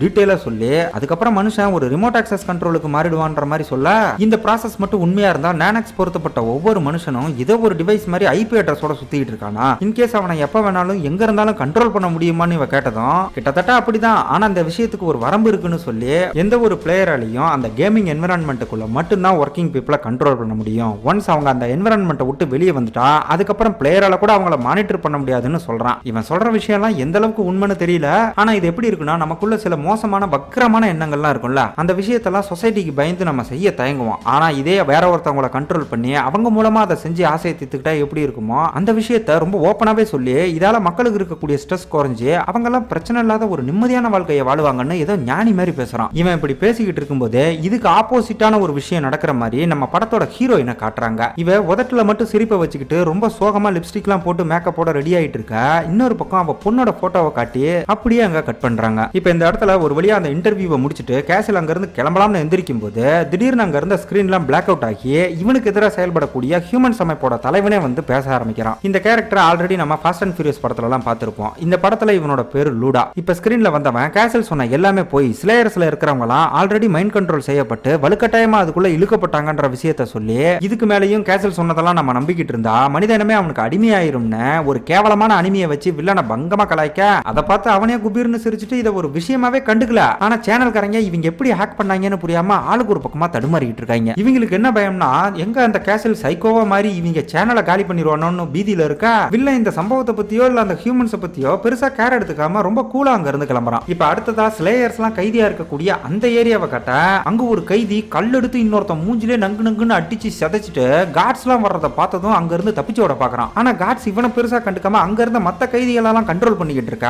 டீடைலா சொல்லி அதுக்கப்புறம் மனுஷன் ஒரு ரிமோட் ஆக்சஸ் கண்ட்ரோலுக்கு மாறிடுவான்ற மாதிரி சொல்ல, இந்த ப்ராசஸ் மட்டும் உண்மையா இருந்தா நானக்ஸ் பொருத்தப்பட்ட ஒவ்வொரு மனுஷனும் ஏதோ ஒரு டிவைஸ் மாதிரி ஐபி அட்ரஸோட சுத்திட்டு இருக்கானா, இன்கேஸ் அவனை எப்ப வேணாலும் எங்க இருந்தாலும் கண்ட்ரோல் பண்ண முடியுமான்னு இவ கேட்டதும் கிட்டத்தட்ட அப்படிதான், ஆனா அந்த விஷயத்துக்கு ஒரு வரம்பு இருக்குன்னு சொல்லி எந்த ஒரு பிளேயராலையும் அந்த கேமிங் என்விரான்மெண்ட்டுக்குள்ள மட்டும்தான் ஒர்க்கிங் பீப்புளை கண்ட்ரோல் பண்ண முடியும். ஒன்ஸ் அவங்க அந்த என்விரான்மெண்ட்டை விட்டு வெளியே வந்துட்டா அதுக்கப்புறம் பிளேயரால கூட அவங்கள மானிட்டர் பண்ண முடியாதுன்னு சொல்றான். இவன் சொல்ற விஷயம்லாம் எந்த அளவுக்கு உண்மைன்னு தெரியல. ஆனா இது எப்படி இருக்குன்னா, நமக்குள்ள சில மோசமான வக்கிரமான எண்ணங்கள்லாம் இருக்கும்ல, அந்த விஷயத்தெல்லாம் சொசைட்டிக்கு பயந்து நம்ம செய்ய தயங்குவோம். ஆனா இதே வேற ஒருத்தவங்களை கண்ட்ரோல் பண்ணி அவங்க மூலமா அதை செஞ்சு ஆசையை தீர்த்துக்கிட்டா எப்படி இருக்குமோ அந்த விஷயத்த ரொம்ப ஓப்பனாவே சொல்லி இதால மக்களுக்கு இருக்கக்கூடிய ஸ்ட்ரெஸ் குறைஞ்சு அவங்க எல்லாம் பிரச்சனை இல்லாத ஒரு நிம்மதியான வாழ்க்கையை வாழ்வாங்கன்னு ஏதோ ஞானி மாதிரி பேசுறான். இவன் இப்படி பேசிக்கிட்டு இருக்கும்போது இதுக்கு ஆப்போசிட்டான ஒரு விஷயம் நடக்கிற மாதிரி நம்ம படத்தோட ஹீரோயினை காட்டுறாங்க. இவ உதட்டுல மட்டும் சிரிப்பை வச்சுக்கிட்டு ரொம்ப சோகமா லிப்ஸ்டிக் எல்லாம் போட்டு மேக்கப்போட ரெடி ஆயிட்டு இருக்க. இன்னொரு பக்கம் அவ பொண்ணோட போட்டோவை காட்டி அப்படியே அங்க கட் பண்றாங்க. இப்ப இந்த இடத்துல ஒரு வழியா அந்த இன்டர்வியூவை முடிச்சிட்டு கேசில் அங்க இருந்து கிளம்பலாம்னு எந்திரிக்கும் போது திடீர்னு அங்க இருந்த ஸ்கிரீன்லாம் பிளாக் அவுட் ஆகி இவனுக்கு எதிராக செயல்படக்கூடிய ஹியூமன்ஸ் அமைப்போட தலைவனே வந்து பேச ஆரம்பிக்கிறான். இந்த கேரக்டர் ஆல்ரெடி நம்ம ஃபாஸ்ட் அண்ட் ஃபியூரியஸ் படத்துல எல்லாம் பார்த்திருப்போம். இந்த படத்துல இவனோட பேரு லூடா. இப்ப ஸ்கிரீன்ல வந்தவன் கேசில் சொன்ன எல்லாமே போய் ஸ்லேயர்ஸ்ல இருக்கிறவங்க எல்லாம் ஆல்ரெடி மைண்ட் கண்ட்ரோல் செய்யப்பட்டு வலுக்கட்டாயமா அதுக்குள்ள இழுக்கப்பட்டாங்கன்ற விஷயத்தை சொல்லி இதுக்கு மேலேயும் கேசில் சொன்னதெல்லாம் நம்ம நம்பிக்கிட்டு இருந்தா மனித இனமே அவனுக்கு அடிமையாயிரும்னு ஒரு கேவலமான அனிமையை வச்சு வில்லனை பங்கமா கலாய்க்க அதை பார்த்து அவனே குபீர்னு சிரிச்சுட்டு இதை ஒரு விஷயமாவே கண்டுக்கல. ஆனா சேனல்காரங்க இவங்க எப்படி ஹேக் பண்ணாங்கன்னு புரியாம ஆளுக்கு ஒரு பக்கமா தடுமாறிட்டு இருக்காங்க. இவங்களுக்கு என்ன பயம்னா, எங்க அந்த கேசல் சைக்கோவா மாதிரி இவங்க சேனலை காலி பண்ணிடுவானோன்னு பீதியில இருக்கா. வில்ல இந்த சம்பவத்தை பத்தியோ இல்ல அந்த ஹியூமன்ஸ் பத்தியோ பெருசா கேர் எடுத்துக்காம ரொம்ப கூலா அங்க இருந்து கிளம்புறான். இப்ப அடுத்ததா ஸ்லேயர்ஸ் எல்லாம் கைதியா இருக்கக்கூடிய அந்த ஏரியாவை கட்ட அங்க ஒரு கைதி கல் எடுத்து இன்னொருத்த மூஞ்சிலே நங்கு நங்குன்னு அடிச்சு சதைச்சிட்டு காட்ஸ் எல்லாம் வர்றதை பார்த்ததும் அங்க இருந்து தப்பிச்சு ஓட பாக்குறான். ஆனா காட்ஸ் இவனை பெருசா கண்டுக்காம அங்க இருந்த மத்த கைதிகள் எல்லாம் கண்ட்ரோல் பண்ணிக்கிட்டு இருக்க.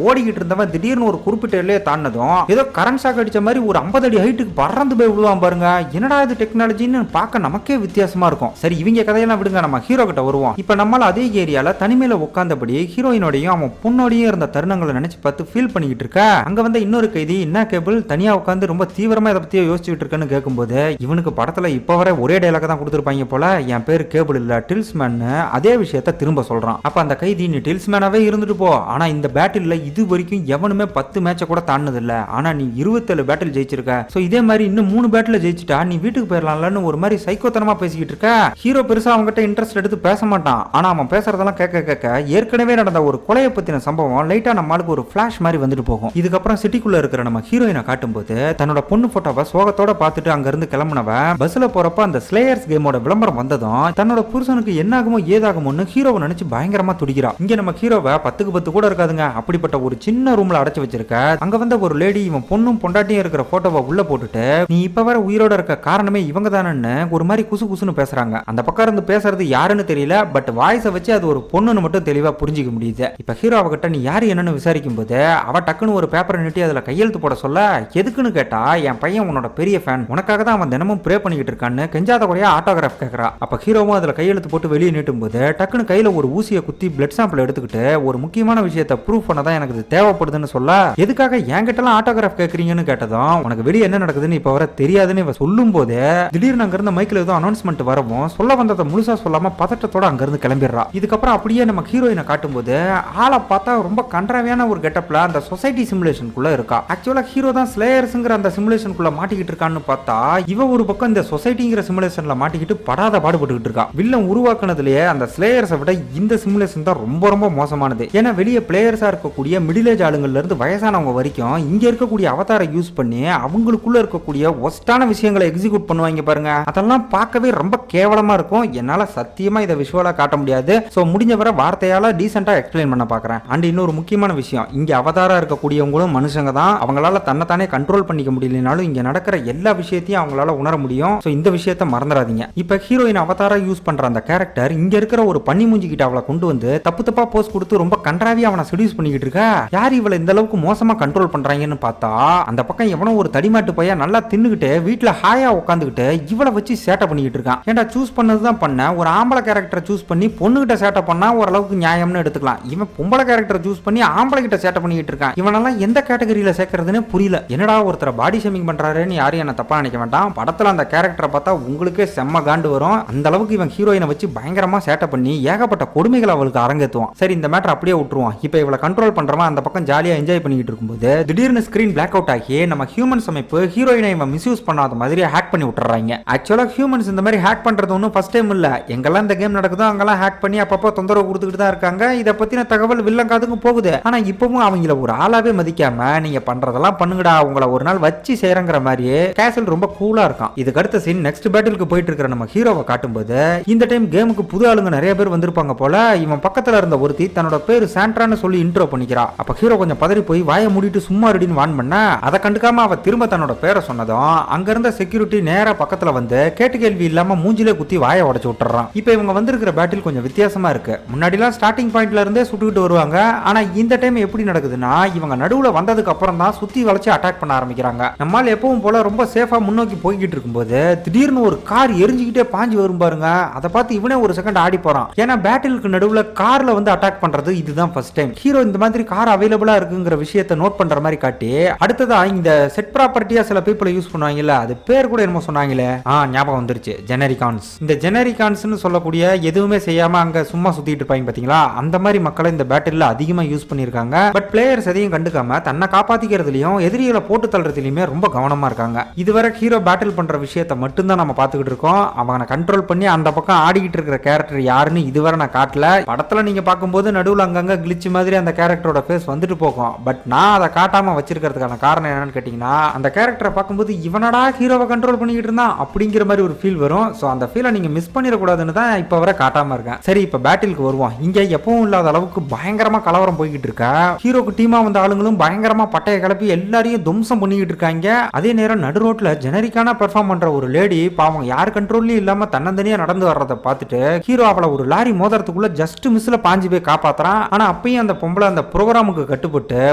ஓடிக்கிட்டு இருந்தவன் திடீர்னு ஒரு குறிப்பிட்ட எல்லையை தாண்டதும் ஏதோ கரண்ட் ஷாக் அடிச்ச மாதிரி ஒரு 50 அடி ஹைட்டுக்கு பறந்து போய் விழுவான் பாருங்க. என்னடா இது டெக்னாலஜின்னு பார்க்க நமக்கே வித்தியாசமா இருக்கும். சரி இவங்க கதையெல்லாம் விடுங்க, நம்ம ஹீரோ கிட்ட வருவோம். இப்ப நம்மளால அதே ஏரியால தனிமையில உட்கார்ந்தபடி ஹீரோயினோடையும் அவன் பொண்ணோடையும் இருந்த தருணங்களை நினைச்சு பார்த்து ஃபீல் பண்ணிக்கிட்டு இருக்க. அங்க வந்து இன்னொரு கைதி என்ன கேபிள் தனியா உட்கார்ந்து ரொம்ப தீவிரமா இதை பத்தியே யோசிச்சுட்டு இருக்கேன்னு கேட்கும்போது இவனுக்கு படத்துல இப்ப வர ஒரே டயலாக தான் கொடுத்துருப்பாங்க போல, என் பேர் கேபிள் இல்ல டில்ஸ்மேன். அதே விஷயத்த திரும்ப சொல்றான். அப்ப அந்த கைதி நீ டில்ஸ்மேனாவே இருந்துட்டு போ, ஆனா இந்த பேட்டில்ல இது வரைக்கும் எவனுமே 10 மேட்ச கூட தாண்டது இல்ல, ஆனா நீ 27 பேட்டில் ஜெயிச்சிருக்க. சோ இதே மாதிரி இன்னும் 3 பேட்டில் ஜெயிச்சிட்டா நீ வீட்டுக்கு போயிடலாம்லன்னு ஒரு மாதிரி சைக்கோத்தனமா பேசிக்கிட்டு இருக்க. ஹீரோ பெருசா அவங்ககிட்ட இன்ட்ரெஸ்ட் எடுத்து பேச மாட்டான். ஆனா அவன் பேசுறதெல்லாம் கேட்க கேட்க ஏற்கனவே நடந்த ஒரு கொலையை பத்தின சம்பவம் லைட்டா நம்மளுக்கு ஒரு பிளாஷ் மாதிரி வந்துட்டு போகும். இதுக்கப்புறம் சிட்டிக்குள்ள இருக்கிற நம்ம ஹீரோயினை காட்டும்போது தன்னோட பொண்ணு போட்டோவை சோகத்தோட பார்த்துட்டு அங்க இருந்து கிளம்புனவ பஸ்ல போறப்ப அந்த ஸ்லேயர்ஸ் கேமோட விளம்பரம் வந்ததும் தன்னோட புருஷனுக்கு என்னாகுமோ ஏதாகுமோன்னு ஹீரோவை நினைச்சு பயங்கரமா துடிக்கிறா. இங்க நம்ம ஹீரோவை 10க்கு 10 கூட இருக்காதுங்க, அப்படிப்பட்ட ஒரு சின்ன ரூம்ல அடைச்சு வச்சிருக்க. அங்க வந்த ஒரு லேடி இவன் பொண்ணும் பொண்டாட்டியும் இருக்கிற போட்டோவை உள்ள போட்டுட்டு நீ இப்ப வர உயிரோட இருக்க காரணமே இவங்க தானன்னு ஒரு மாதிரி குசு குசுன்னு பேசுறாங்க. அந்த பக்கம் இருந்து பேசுறது யாருன்னு தெரியல, பட் வாய்ஸை வச்சு அது ஒரு பொண்ணுன்னு மட்டும் தெளிவா புரிஞ்சிக்க முடியுது. இப்ப ஹீரோ அவகிட்ட நீ யாரு என்னன்னு விசாரிக்கும் போது அவ டக்குன்னு ஒரு பேப்பரை நீட்டி அதுல கையெழுத்து போட சொல்ல, எதுக்குன்னு கேட்டா என் பையன் உன்னோட பெரிய ஃபேன், உனக்காக தான் அவன் தினமும் ப்ரே பண்ணிக்கிட்டு இருக்கான்னு கெஞ்சாத குறையா ஆட்டோகிராஃப் கேட்கறா. அப்ப ஹீரோவும் அதுல கையெழுத்து போட்டு வெளியே நீட்டும் போது டக்குன்னு கையில ஒரு ஊசியை குத்தி பிளட் சாம்பிள் எடுத்துக்கிட்டு ஒரு முக்கியமான விஷயத்தை ப்ரூஃப் பண்ணதான் எனக்கு தேவைப்படுதுன்னு சொல்ல, எதுக்காக என்கிட்டலாம் ஆட்டோகிராஃப் கேட்கறீங்கன்னு கேட்டதும் உனக்கு வெளியே என்ன நடக்குதுன்னு இப்ப வர தெரியாதுன்னு இவ சொல்லும் போது திடீர்னு அங்க இருந்த மைக்கில் ஏதோ அனௌன்ஸ்மெண்ட் வரவும் சொல்ல வந்ததை முழுசா சொல்லாம பதட்டத்தோட அங்க இருந்து கிளம்பிடுறா. இதுக்கப்புறம் அப்படியே நம்ம ஹீரோயினை காட்டும் போது ஆளை பார்த்தா ரொம்ப கன்றாவியான ஒரு கெட்டப்ல அந்த சொசைட்டி சிமுலேஷனுக்குள்ள இருக்கா. ஆக்சுவலா ஹீரோ தான் ஸ்லேயர்ஸ்ங்கிற அந்த சிமுலேஷனுக்குள்ள மாட்டிக்கிட்டு இருக்கான்னு பார்த்தா இவ ஒரு பக்கம் இந்த சொசைட்டிங்கிற சிமுலேஷன்ல மாட்டிக்கிட்டு படாத பாடுபட்டுக்கிட்டு இருக்கா. வில்லன் உருவாக்குனதுலயே அந்த ஸ்லேயர்ஸை விட இந்த சிமுலேஷன் தான் ரொம்ப ரொம்ப மோசமானது. ஏன்னா வெளியே பிளேயர்ஸா இருக்கக்கூடிய மிடில் ஏஜ் ஆளுங்கள்ல இருந்து வயசானவங்க வரைக்கும் இங்க இருக்கக்கூடிய அவதாரை யூஸ் பண்ணி அவங்களுக்குள்ள இருக்கக்கூடிய ஒஸ்டான விஷயங்களை எக்ஸிக்யூட் பண்ணுவாங்க பாருங்க. அதெல்லாம் பார்க்கவே ரொம்ப கேவலமா இருக்கும். என்னால சத்தியமா இதை விஷுவலா காட்ட முடியாது. சோ முடிஞ்ச வரை வார்த்தையால டீசென்ட்டா எக்ஸ்பிளைன் பண்ண பாக்குறேன். அண்ட் இன்னொரு முக்கியமான விஷயம், இங்க அவதாரா இருக்கக்கூடியவங்களும் மனுஷங்க தான். அவங்களால தன்னைத்தானே கண்ட்ரோல் பண்ணிக்க முடியலனாலும் இங்க நடக்கிற எல்லா விஷயத்தையும் அவங்களால உணர முடியும். சோ இந்த விஷயத்தை மறந்துடாதீங்க. இப்ப ஹீரோயின் அவதாரா யூஸ் பண்ற அந்த கேரக்டர் இங்க இருக்கிற ஒரு பண்ணி மூஞ்சி கிட்ட அவளை கொண்டு வந்து தப்பு தப்பா போஸ்ட் கொடுத்து ரொம்ப கன்றாவியா அவனை செடியூஸ் பண்ணிக்கிட்டு இருக்கா. யார் இவளை இந்த அளவுக்கு மோசமா கண்ட்ரோல் பண்றாங்கன்னு பார்த்தா பார்த்தா அந்த பக்கம் எவனோ ஒரு தடிமாட்டு பையன் நல்லா தின்னுகிட்டு வீட்டுல ஹாயா உட்காந்துக்கிட்டு இவளை வச்சு சேட்டை பண்ணிக்கிட்டு இருக்கான். ஏன்டா சூஸ் பண்ணதுதான் பண்ண, ஒரு ஆம்பளை கேரக்டரை சூஸ் பண்ணி பொண்ணுகிட்ட சேட்டை பண்ணா ஓரளவுக்கு நியாயம்னு எடுத்துக்கலாம். இவன் பொம்பளை கேரக்டரை சூஸ் பண்ணி ஆம்பளை கிட்ட சேட்டை பண்ணிக்கிட்டு இருக்கான். இவனெல்லாம் எந்த கேட்டகரியில சேர்க்கறதுன்னு புரியல. என்னடா ஒருத்தர பாடி ஷேமிங் பண்றாருன்னு யாரும் என்ன தப்பா நினைக்க வேண்டாம். படத்துல அந்த கேரக்டரை பார்த்தா உங்களுக்கே செம்ம காண்டு வரும். அந்த அளவுக்கு இவன் ஹீரோயினை வச்சு பயங்கரமா சேட்டை பண்ணி ஏகப்பட்ட கொடுமைகளை அவளுக்கு அரங்கேற்றுவான். சரி, இந்த மேட்டர் அப்படியே விட்டுருவான். இப்போ இவளை கண்ட்ரோல் பண்றவன் அந்த பக்கம் ஜாலியா என்ஜாய் பண்ணிக்கிட்டு இருக்கும்போது திடீர்னு ஸ்கிரீன் பிளாக் அவுட் ஆகி நம்ம ஹியூமன்ஸ் அமைப்பு ஹீரோயினை இவன் மிஸ்யூஸ் பண்ணாத மாதிரி ஹேக் பண்ணி விட்டுறாங்க. ஆக்சுவலா ஹியூமன்ஸ் இந்த மாதிரி ஹேக் பண்றது ஒன்றும் ஃபர்ஸ்ட் டைம் இல்ல. எங்கெல்லாம் இந்த கேம் நடக்குதோ அங்கெல்லாம் ஹேக் பண்ணி அப்பப்போ தொந்தரவு கொடுத்துக்கிட்டு தான் இருக்காங்க. இதை பத்தின தகவல் வில்லன் காதுக்கும் போகுது. ஆனா இப்பவும் அவங்கள ஒரு ஆளாவே மதிக்காம நீங்க பண்றதெல்லாம் பண்ணுங்கடா, உங்களை ஒரு நாள் வச்சு செய்யறங்கிற மாதிரியே கேசல் ரொம்ப கூலா இருக்கான். இதுக்கு அடுத்த சீன் நெக்ஸ்ட் பேட்டிலுக்கு போயிட்டு இருக்கிற நம்ம ஹீரோவை காட்டும்போது இந்த டைம் கேமுக்கு புது ஆளுங்க நிறைய பேர் வந்திருப்பாங்க போல. இவன் பக்கத்துல இருந்த ஒருத்தி தன்னோட பேரு சாண்ட்ரான்னு சொல்லி இன்ட்ரோ பண்ணிக்கிறா. அப்ப ஹீரோ கொஞ்சம் பதறி போய் வாயை மூடிட்டு சும்மா ரெடின்னு வான் பண்ண அதை கண்டுக்காம அவ திரும்ப தன்னோட பேரை சொன்னதும் அங்க இருந்த செக்யூரிட்டி நேரா பக்கத்துல வந்து கேட்டு கேள்வி இல்லாம மூஞ்சிலே குத்தி வாயை உடைச்சு விட்டுறான். இப்ப இவங்க வந்திருக்கிற பேட்டில் கொஞ்சம் வித்தியாசமா இருக்கு. முன்னாடிலாம் ஸ்டார்டிங் பாயிண்ட்ல இருந்தே சுட்டுக்கிட்டு வருவாங்க. ஆனா இந்த டைம் எப்படி நடக்குதுன்னா இவங்க நடுவுல வந்ததுக்கு அப்புறம் தான் சுத்தி வளைச்சு அட்டாக் பண்ண ஆரம்பிக்கிறாங்க. நம்மால் எப்பவும் போல ரொம்ப சேஃபா முன்னோக்கி போய்கிட்டு இருக்கும்போது திடீர்னு ஒரு கார் எரிஞ்சுக்கிட்டே பாஞ்சு வரும் பாருங்க. அதை பார்த்து இவனே ஒரு செகண்ட் ஆடி போறான். ஏன்னா பேட்டிலுக்கு நடுவுல கார்ல வந்து அட்டாக் பண்றது இதுதான் ஃபர்ஸ்ட் டைம். ஹீரோ இந்த மாதிரி கார் அவைலபிளா இருக்குங்கிற விஷயத்தை நோட் பண்ற மாதிரி காட்டி அடுத்ததா இந்த செட் ப்ராப்பர்ட்டியா சில பீப்புளை யூஸ் பண்ணுவாங்கல்ல, அது பேர் கூட என்னமோ சொன்னாங்களே, ஞாபகம் வந்துருச்சு, ஜெனரிகான்ஸ். இந்த ஜெனரிகான்ஸ்னு சொல்லக்கூடிய எதுவுமே செய்யாம அங்க சும்மா சுத்திட்டு இருப்பாங்க பாத்தீங்களா, அந்த மாதிரி மக்களை இந்த பேட்டில் அதிகமா யூஸ் பண்ணிருக்காங்க. பட் பிளேயர்ஸ் எதையும் கண்டுக்காம தன்னை காப்பாத்திக்கிறதுலயும் எதிரிகளை போட்டு தள்ளுறதுலயுமே ரொம்ப கவனமா இருக்காங்க. இதுவரை ஹீரோ பேட்டில் பண்ற விஷயத்தை மட்டும்தான் நம்ம பாத்துக்கிட்டு இருக்கோம். அவனை கண்ட்ரோல் பண்ணி அந்த பக்கம் ஆடிக்கிட்டு இருக்கிற கேரக்டர் யாருன்னு இதுவரை நான் காட்டல. படத்துல நீங்க பார்க்கும்போது நடுவில் அங்கங்க கிளிச் மாதிரி அந்த கேரக்டரோட ஃபேஸ் வந்துட்டு போகும். பட் நான் அதை காட்டாம வச்சிருக்கிறதுக்கான காரணம் என்னன்னு கேட்டீங்கன்னா அந்த கேரக்டரை பார்க்கும்போது இவனடா ஹீரோவை கண்ட்ரோல் பண்ணிக்கிட்டு இருந்தான் அப்படிங்கிற மாதிரி ஒரு ஃபீல் வரும். ஸோ அந்த ஃபீலை நீங்க மிஸ் பண்ணிடக்கூடாதுன்னு தான் இப்போ வரை காட்டாம இருக்கேன். சரி, இப்போ பேட்டிலுக்கு வருவோம். இங்க எப்பவும் இல்லாத அளவுக்கு பயங்கரமா கலவரம் போய்கிட்டு இருக்கா. ஹீரோக்கு டீமா வந்த ஆளுங்களும் பயங்கரமா பட்டையை கிளப்பி எல்லாரையும் தும்சம் பண்ணிக்கிட்டு இருக்காங்க. அதே நேரம் நடு ரோட்ல ஜெனரிக்கான பெர்ஃபார்ம் பண்ற ஒரு லேடி பாவம் யார் கண்ட்ரோல்லையும் இல்லாம தன்னந்தனியா நடந்து வர்றதை பார்த்துட்டு ஹீரோ அவளை ஒரு லாரி மோதிரத்துக்குள்ள ஜஸ்ட் மிஸ்ல பாஞ்சு போய் காப்பாத்துறான். ஆனா அப்பயும் அந்த பொம்பளை அந்த ப்ரோக்ராமுக்கு கட்டுப்பட்டு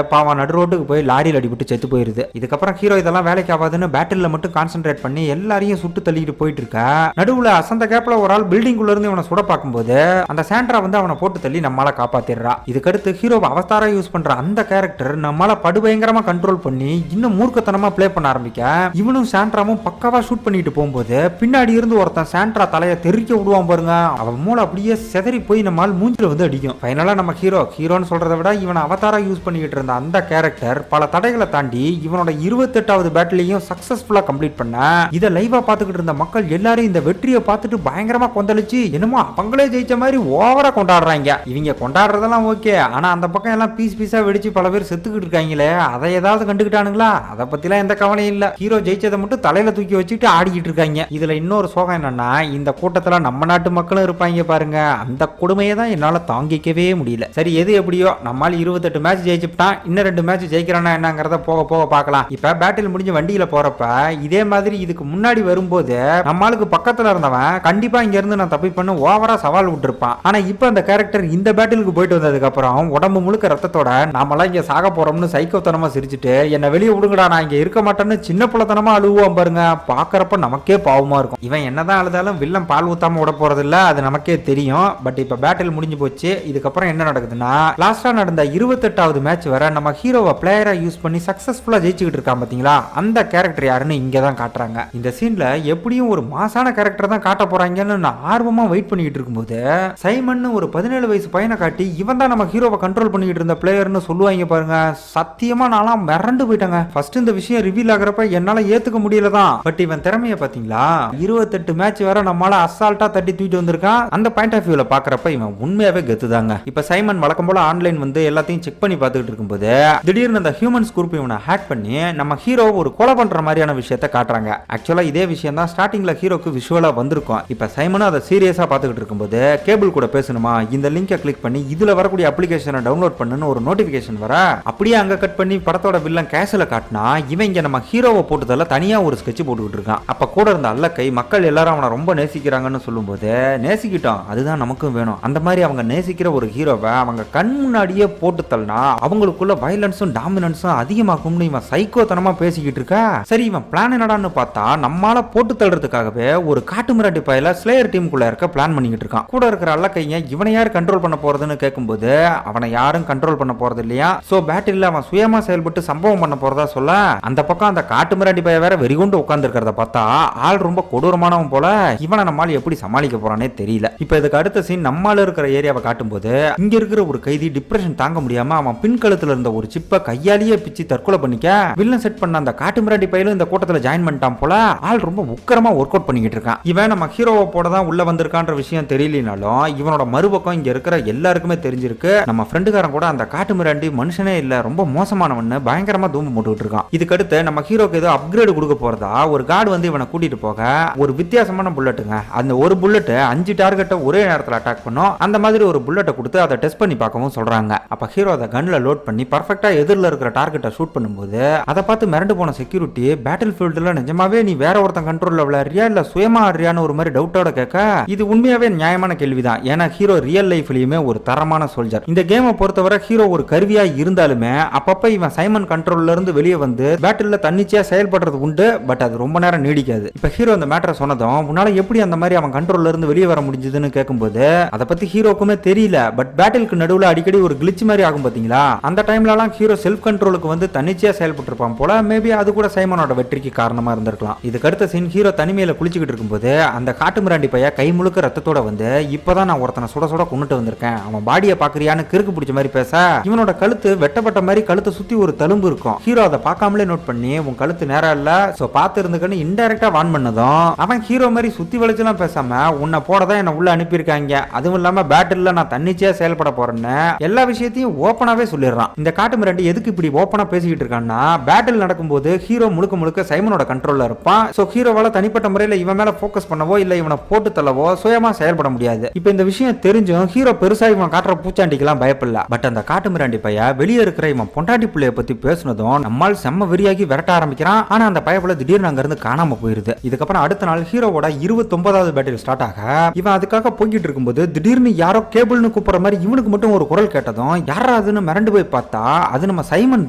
பாவம் நடு ரோட்டுக்கு போய் லாரியில் அடிபட்டு செத்து போயிருது. இதுக்கப்புறம் ஹீரோ இதெல்லாம் வேலைக்கு ஆகாதுன்னு பேட்டில் மட்டும் கான்சென்ட்ரேட் பண்ணி எல்லாரையும் சுட்டு தள்ளிட்டு போயிட்டு இருக்கா. நடுவுல அசந்த கேப்ல ஒரு ஆள் பில்டிங் உள்ள இருந்து இவனை சுட பார்க்கும்போது அந்த சாண்ட்ரா வந்து அவனை போட்டு தள்ளி நம்மளால காப்பாத்திடுறா. இதுக்கடுத்து ஹீரோவை அவஸ்தாரா யூஸ் பண்ற அந்த கேரக்டர் நம்மளால படுபயங்கரமா கண்ட்ரோல் பண்ணி இன்னும் மூர்க்கத்தனமா பிளே பண்ண ஆரம்பிக்க இவனும் சாண்ட்ராவும் பக்காவா ஷூட் பண்ணிட்டு போகும்போது பின்னாடி இருந்து ஒருத்தன் சாண்ட்ரா தலையை தெறிக்க விடுவான் பாருங்க. அவன் மூளை அப்படியே செதறி போய் நம்மால் மூஞ்சில வந்து அடிக்கும். ஃபைனலா நம்ம ஹீரோன்னு சொல்றதை விட இவனை அவதாரா யூஸ் பண்ணிக்கிட்டு இருந்த அந்த கேரக்டர் பல தடைகளை தாண்டி இவனோட 28வது பேட்டிலையும் சக்சஸ்ஃபுல்லா கம்ப்ளீட் பண்ண இதை லைவா பார்த்துக்கிட்டு இருந்த மக்கள் எல்லாரும் இந்த வெற்றியை பார்த்துட்டு பயங்கரமா கொந்தளிச்சு என்னமோ அவங்களே ஜெயிச்ச மாதிரி ஓவரா கொண்டாடுறாங்க. இவங்க கொண்டாடுறதெல்லாம் ஓகே, ஆனா அந்த பக்கம் எல்லாம் பீஸ் பீஸா வெடிச்சு பல பேர் செத்துக்கிட்டு இருக்காங்களே, அதை ஏதாவது கண்டுக்கிட்டானுங்களா? அதை பத்திலாம் எந்த கவலையும் இல்ல. ஹீரோ ஜெயிச்சதை மட்டும் தலையில தூக்கி வச்சுட்டு ஆடிக்கிட்டு இருக்காங்க. இதுல இன்னொரு சோகம் என்னன்னா இந்த கூட்டத்துல நம்ம நாட்டு மக்களும் இருப்பாங்க பாருங்க. அந்த கொடுமையை தான் என்னால தாங்கிக்கவே முடியல. சரி, எது எப்படியோ நம்மால் 28 மேட்ச் ஜெயிச்சுட்டான். இன்னும் 2 மேட்ச் ஜெயிக்கிறானா என்னங்கிறத போக போக பார்க்கலாம். இப்ப பேட்டில் முடிஞ்சு வண்டியில போறப்ப இதே மாதிரி இதுக்கு முன்னாடி வரும்போது நம்மளுக்கு பக்கத்துல இருந்தவன் கண்டிப்பா இங்க இருந்து நான் தப்பி பண்ண ஓவரா சவால் விட்டுருப்பான். ஆனா இப்ப அந்த கேரக்டர் இந்த பேட்டிலுக்கு போயிட்டு வந்ததுக்கு அப்புறம் உடம்பு முழுக்க ரத்தத்தோட நாமெல்லாம் இங்க சாக போறோம்னு சைக்கோத்தனமா சிரிச்சுட்டு என்ன வெளியே விடுங்கடா நான் இங்க இருக்க மாட்டேன்னு சின்ன புள்ளத்தனமா அழுவோம் பாருங்க. பாக்குறப்ப நமக்கே பாவமா இருக்கும். இவன் என்னதான் அழுதாலும் வில்லன் பால் ஊத்தாம விட போறது இல்ல, அது நமக்கே தெரியும். பட் இப்ப பேட்டில் முடிஞ்சு போச்சு. இதுக்கப்புறம் என்ன நடக்குதுன்னா லாஸ்டா நடந்த 28வது மேட்ச் வர நம்ம ஹீரோவை பிளேயரா யூஸ் பண்ணி சக்சஸ்ஃபுல்லா ஜெயிச்சுக்கிட்டு இருக்கான் பாத்தீங்களா, அந்த கேரக்டர் யாருன்னு இங்க தான் காட்டுறாங்க. இந்த சீன்ல எப்படியும் ஒரு மாசான கேரக்டர் தான் காட்ட போறாங்கன்னு நான் ஆர்வமா வெயிட் பண்ணிட்டு இருக்கும்போது சைமன் ஒரு 17 வயசு பையனை காட்டி இவன் தான் நம்ம ஹீரோவை கண்ட்ரோல் பண்ணிட்டு இருந்த பிளேயர்னு சொல்லுவாங்க பாருங்க. சத்தியமா நான்லாம் மிரண்டு போயிட்டாங்க. ஃபர்ஸ்ட் இந்த விஷயம் ரிவீல் ஆகிறப்ப என்னால ஏத்துக்க முடியல தான். பட் இவன் திறமைய பாத்தீங்களா, 28 மேட்ச் வர நம்மளால அசால்ட்டா தட்டி தூக்கிட்டு வந்திருக்கான். அந்த பாயிண்ட் ஆஃப் வியூல பாக்குறப்ப இவன் உண்மையாவே கெத்துதாங்க. இப்ப சைமன் வழக்கம் போல ஆன்லைன் வந்து எல்லாத்தையும் செக் பண்ணி பார்த்துட்டு இருக்கும்போது திடீர்னு அந்த ஹியூமன்ஸ் குரூப் இவனை ஹேக் பண்ணி நம்ம ஹீரோ ஒரு கொலை பண்ற மாதிரியான விஷயத்தை காட்டுறாங்க. ஆக்சுவலா இதே விஷயம் தான் ஸ்டார்டிங்ல ஹீரோக்கு விஷுவலா வந்திருக்கும். இப்ப சைமனும் அதை சீரியஸா பார்த்துக்கிட்டு இருக்கும்போது கேபிள் கூட பேசணுமா, இந்த லிங்கை கிளிக் பண்ணி இதுல வரக்கூடிய அப்ளிகேஷனை டவுன்லோட் பண்ணுன்னு ஒரு நோட்டிபிகேஷன் வர அப்படியே அங்க கட் பண்ணி படத்தோட வில்லன் கேஸ்ல காட்டினா இவன் இங்க நம்ம ஹீரோவை போட்டதால தனியா ஒரு ஸ்கெட்ச் போட்டுக்கிட்டு இருக்கான். அப்ப கூட இருந்த அல்லக்கை மக்கள் எல்லாரும் அவனை ரொம்ப நேசிக்கிறாங்கன்னு சொல்லும்போது நேசிக்கிட்டோம், அதுதான் நமக்கும் வேணும். அந்த மாதிரி அவங்க நேசிக்கிற ஒரு ஹீரோவை அவங்க கண் முன்னாடியே போட்டு தள்ளினா அவங்களுக்குள்ள வயலன்ஸும் டாமினன்ஸும் அதிகமாக அசிங்கமாக்கும்னு இவன் சைக்கோத்தனமா பேசிக்கிட்டு இருக்கா. சரி இவன் பிளான் என்னடான்னு பார்த்தா நம்மால போட்டு தள்ளுறதுக்காகவே ஒரு காட்டு மிராண்டி பையில ஸ்லேயர் டீமுக்குள்ள இருக்க பிளான் பண்ணிக்கிட்டு இருக்கான். கூட இருக்கிற அல்லக்கைய இவனை யார் கண்ட்ரோல் பண்ண போறதுன்னு கேட்கும்போது அவனை யாரும் கண்ட்ரோல் பண்ண போறது இல்லையா. சோ பேட்டில் அவன் சுயமா செயல்பட்டு சம்பவம் பண்ண போறதா சொல்ல அந்த பக்கம் அந்த காட்டு மிராண்டி பைய வேற வெறிகொண்டு உட்கார்ந்து இருக்கிறத பார்த்தா ஆள் ரொம்ப கொடூரமானவன் போல. இவனை நம்மால எப்படி சமாளிக்க போறானே தெரியல. இப்ப இதுக்கு அடுத்த சீன் நம்மால இருக்கிற ஏரியாவை காட்டும்போது இங்க இருக்கிற ஒரு கைதி டிப்ரெஷன் தாங்க முடியாம அவன் பின் கழுத்துல இருந்த ஒரு சிப்ப கையாலேயே பிச்சு தற்கொலை பண்ணிக்க வில்லன் செட் பண்ண அந்த காட்டு மிராண்டி பையிலும் இந்த கூட்டத்துல ஜாயின் பண்ணிட்டான் போல. ஆள் ரொம்ப உக்கரமா ஒர்க் அவுட் பண்ணிக்கிட்டு இருக்கான். இவன் நம்ம ஹீரோவை போட தான் உள்ள வந்திருக்கான்ற விஷயம் தெரியலனாலும் இவனோட மறுபக்கம் இங்க இருக்கிற எல்லாருக்குமே தெரிஞ்சிருக்கு. நம்ம ஃப்ரெண்டுக்காரன் கூட அந்த காட்டு மிராண்டி மனுஷனே இல்ல, ரொம்ப மோசமானவன்னு பயங்கரமா தூம்பு போட்டுக்கிட்டு இருக்கான். இதுக்கடுத்து நம்ம ஹீரோக்கு ஏதோ அப்கிரேட் கொடுக்க போறதா ஒரு கார்டு வந்து இவனை கூட்டிட்டு போக ஒரு வித்தியாசமான புல்லட்டுங்க. அந்த ஒரு புல்லட் 5 டார்கெட்டை ஒரே நேரத்தில் அட்டாக் பண்ணும். அந்த மாதிரி ஒரு புல்லட்டை கொடுத்து அதை டெஸ்ட் பண்ணி பார்க்கவும் சொல்றாங்க. அப்ப ஹீரோ அதை கன்ல லோட் பண்ணி பர்ஃபெக்ட்டா எதிரில் இருக்கிற டார்கெட்டை ஷூட் பண்ணும்போது அதை பார்த்து மிரண்டு போன செக்யூரிட்டி பேட்டில் ஃபீல்டுல நிஜமாவே நீ வேற ஒருத்தன் கண்ட்ரோல்ல விளையாடுறியா இல்ல சுயமா ஆடுறியான்னு ஒரு மாதிரி டவுட்டோட கேட்க இது உண்மையாவே நியாயமான கேள்விதான். ஏன்னா ஹீரோ ரியல் லைஃப்லயுமே ஒரு தரமான சோல்ஜர். இந்த கேமை பொறுத்தவரை ஹீரோ ஒரு கருவியா இருந்தாலுமே அப்பப்ப இவன் சைமன் கண்ட்ரோல்ல இருந்து வெளியே வந்து பேட்டில்ல தன்னிச்சையா செயல்படுறது உண்டு. பட் அது ரொம்ப நேரம் நீடிக்காது. இப்ப ஹீரோ அந்த மேட்டரை சொன்னதும் உன்னால எப்படி அந்த மாதிரி அவன் கண்ட்ரோல்ல இருந்து வெளியே வர முடிஞ்சதுன்னு கேட்கும்போது அதை பத்தி ஹீரோக்குமே தெரியல. பட் பேட்டிலுக்கு நடுவுல அடிக்கடி ஒரு கிளிச் மாதிரி ஆகும் பாத்தீங்களா, அந்த டைம்லலாம் ஹீரோ செல்ஃப் கண்ட்ரோலுக்கு வந்து தன்னிச்சையா செயல்பட்டு இருப்பான் போல. மேபி அது கூட சைமனோட வெற்றிக்கு காரணமா இருந்திருக்கலாம். இதுக்கு அடுத்த சீன் ஹீரோ தனிமையில குளிச்சுக்கிட்டு இருக்கும்போது அந்த காட்டு மிராண்டி பைய கை முழுக்க ரத்தத்தோட வந்து இப்பதான் நான் ஒருத்தனை சுட சுட கொண்டுட்டு வந்திருக்கேன், அவன் பாடியை பாக்குறியான்னு கிறுக்கு பிடிச்ச மாதிரி பேச இவனோட கழுத்து வெட்டப்பட்ட மாதிரி கழுத்தை சுத்தி ஒரு தழும்பு இருக்கும். ஹீரோ அதை பார்க்காமலே நோட் பண்ணி உன் கழுத்து நேரம் இல்ல சோ பார்த்து இருந்துக்கன்னு இன்டைரக்டா வான் பண்ணதும் அவன் ஹீரோ மாதிரி சுத்தி வளைச்செல்லாம் பேசாம உன்னை போடதான் என்ன உள்ள அனுப்பியிருக்காங்க, அதுவும் இல்லாம பேட்டில்ல நான் தன்னிச்சையா செயல்பட போறேன்னு எல்லா விஷயத்தையும் ஓப்பனாவே சொல்லிடுறான். இந்த காட்டு மிராண்டி எதுக்கு இப்படி ஓப்பனா பேசிக்கிட்டு இருக்கான்னா பேட்டில் நடக்கும்போது ஹீரோ முழுக்க முழுக்க சைமனோட கண்ட்ரோல்ல இருப்பான். சோ ஹீரோவால தனிப்பட்ட முறையில் இவன் மேல போக்கஸ் பண்ணவோ இல்ல இவனை போட்டு தள்ளவோ சுயமா செயல்பட முடியாது. இப்ப இந்த விஷயம் தெரிஞ்சும் ஹீரோ பெருசா இவன் காட்டுற பூச்சாண்டிக்கெல்லாம் பயப்படல. பட் அந்த காட்டு மிராண்டி பைய வெளியே இருக்கிற இவன் பொண்டாட்டி பிள்ளைய பத்தி பேசுனதும் நம்மால் செம்ம வெறியாகி விரட்ட ஆரம்பிக்கிறான். ஆனா அந்த பயப்புல திடீர்னு அங்க இருந்து காணாம போயிருது. இதுக்கப்புறம் அடுத்த நாள் ஹீரோவோட 29வது பேட்டில் ஸ்டார்ட் ஆக இவன் அதுக்காக போய்கிட்டு இருக்கும்போது திடீர்னு யாரோ கேபிள்னு கூப்பிடுற மாதிரி இவனுக்கு மட்டும் ஒரு குரல் கேட்டதும் யாராதுன்னு மிரண்டு போய் பார்த்தா அது நம்ம சைமன்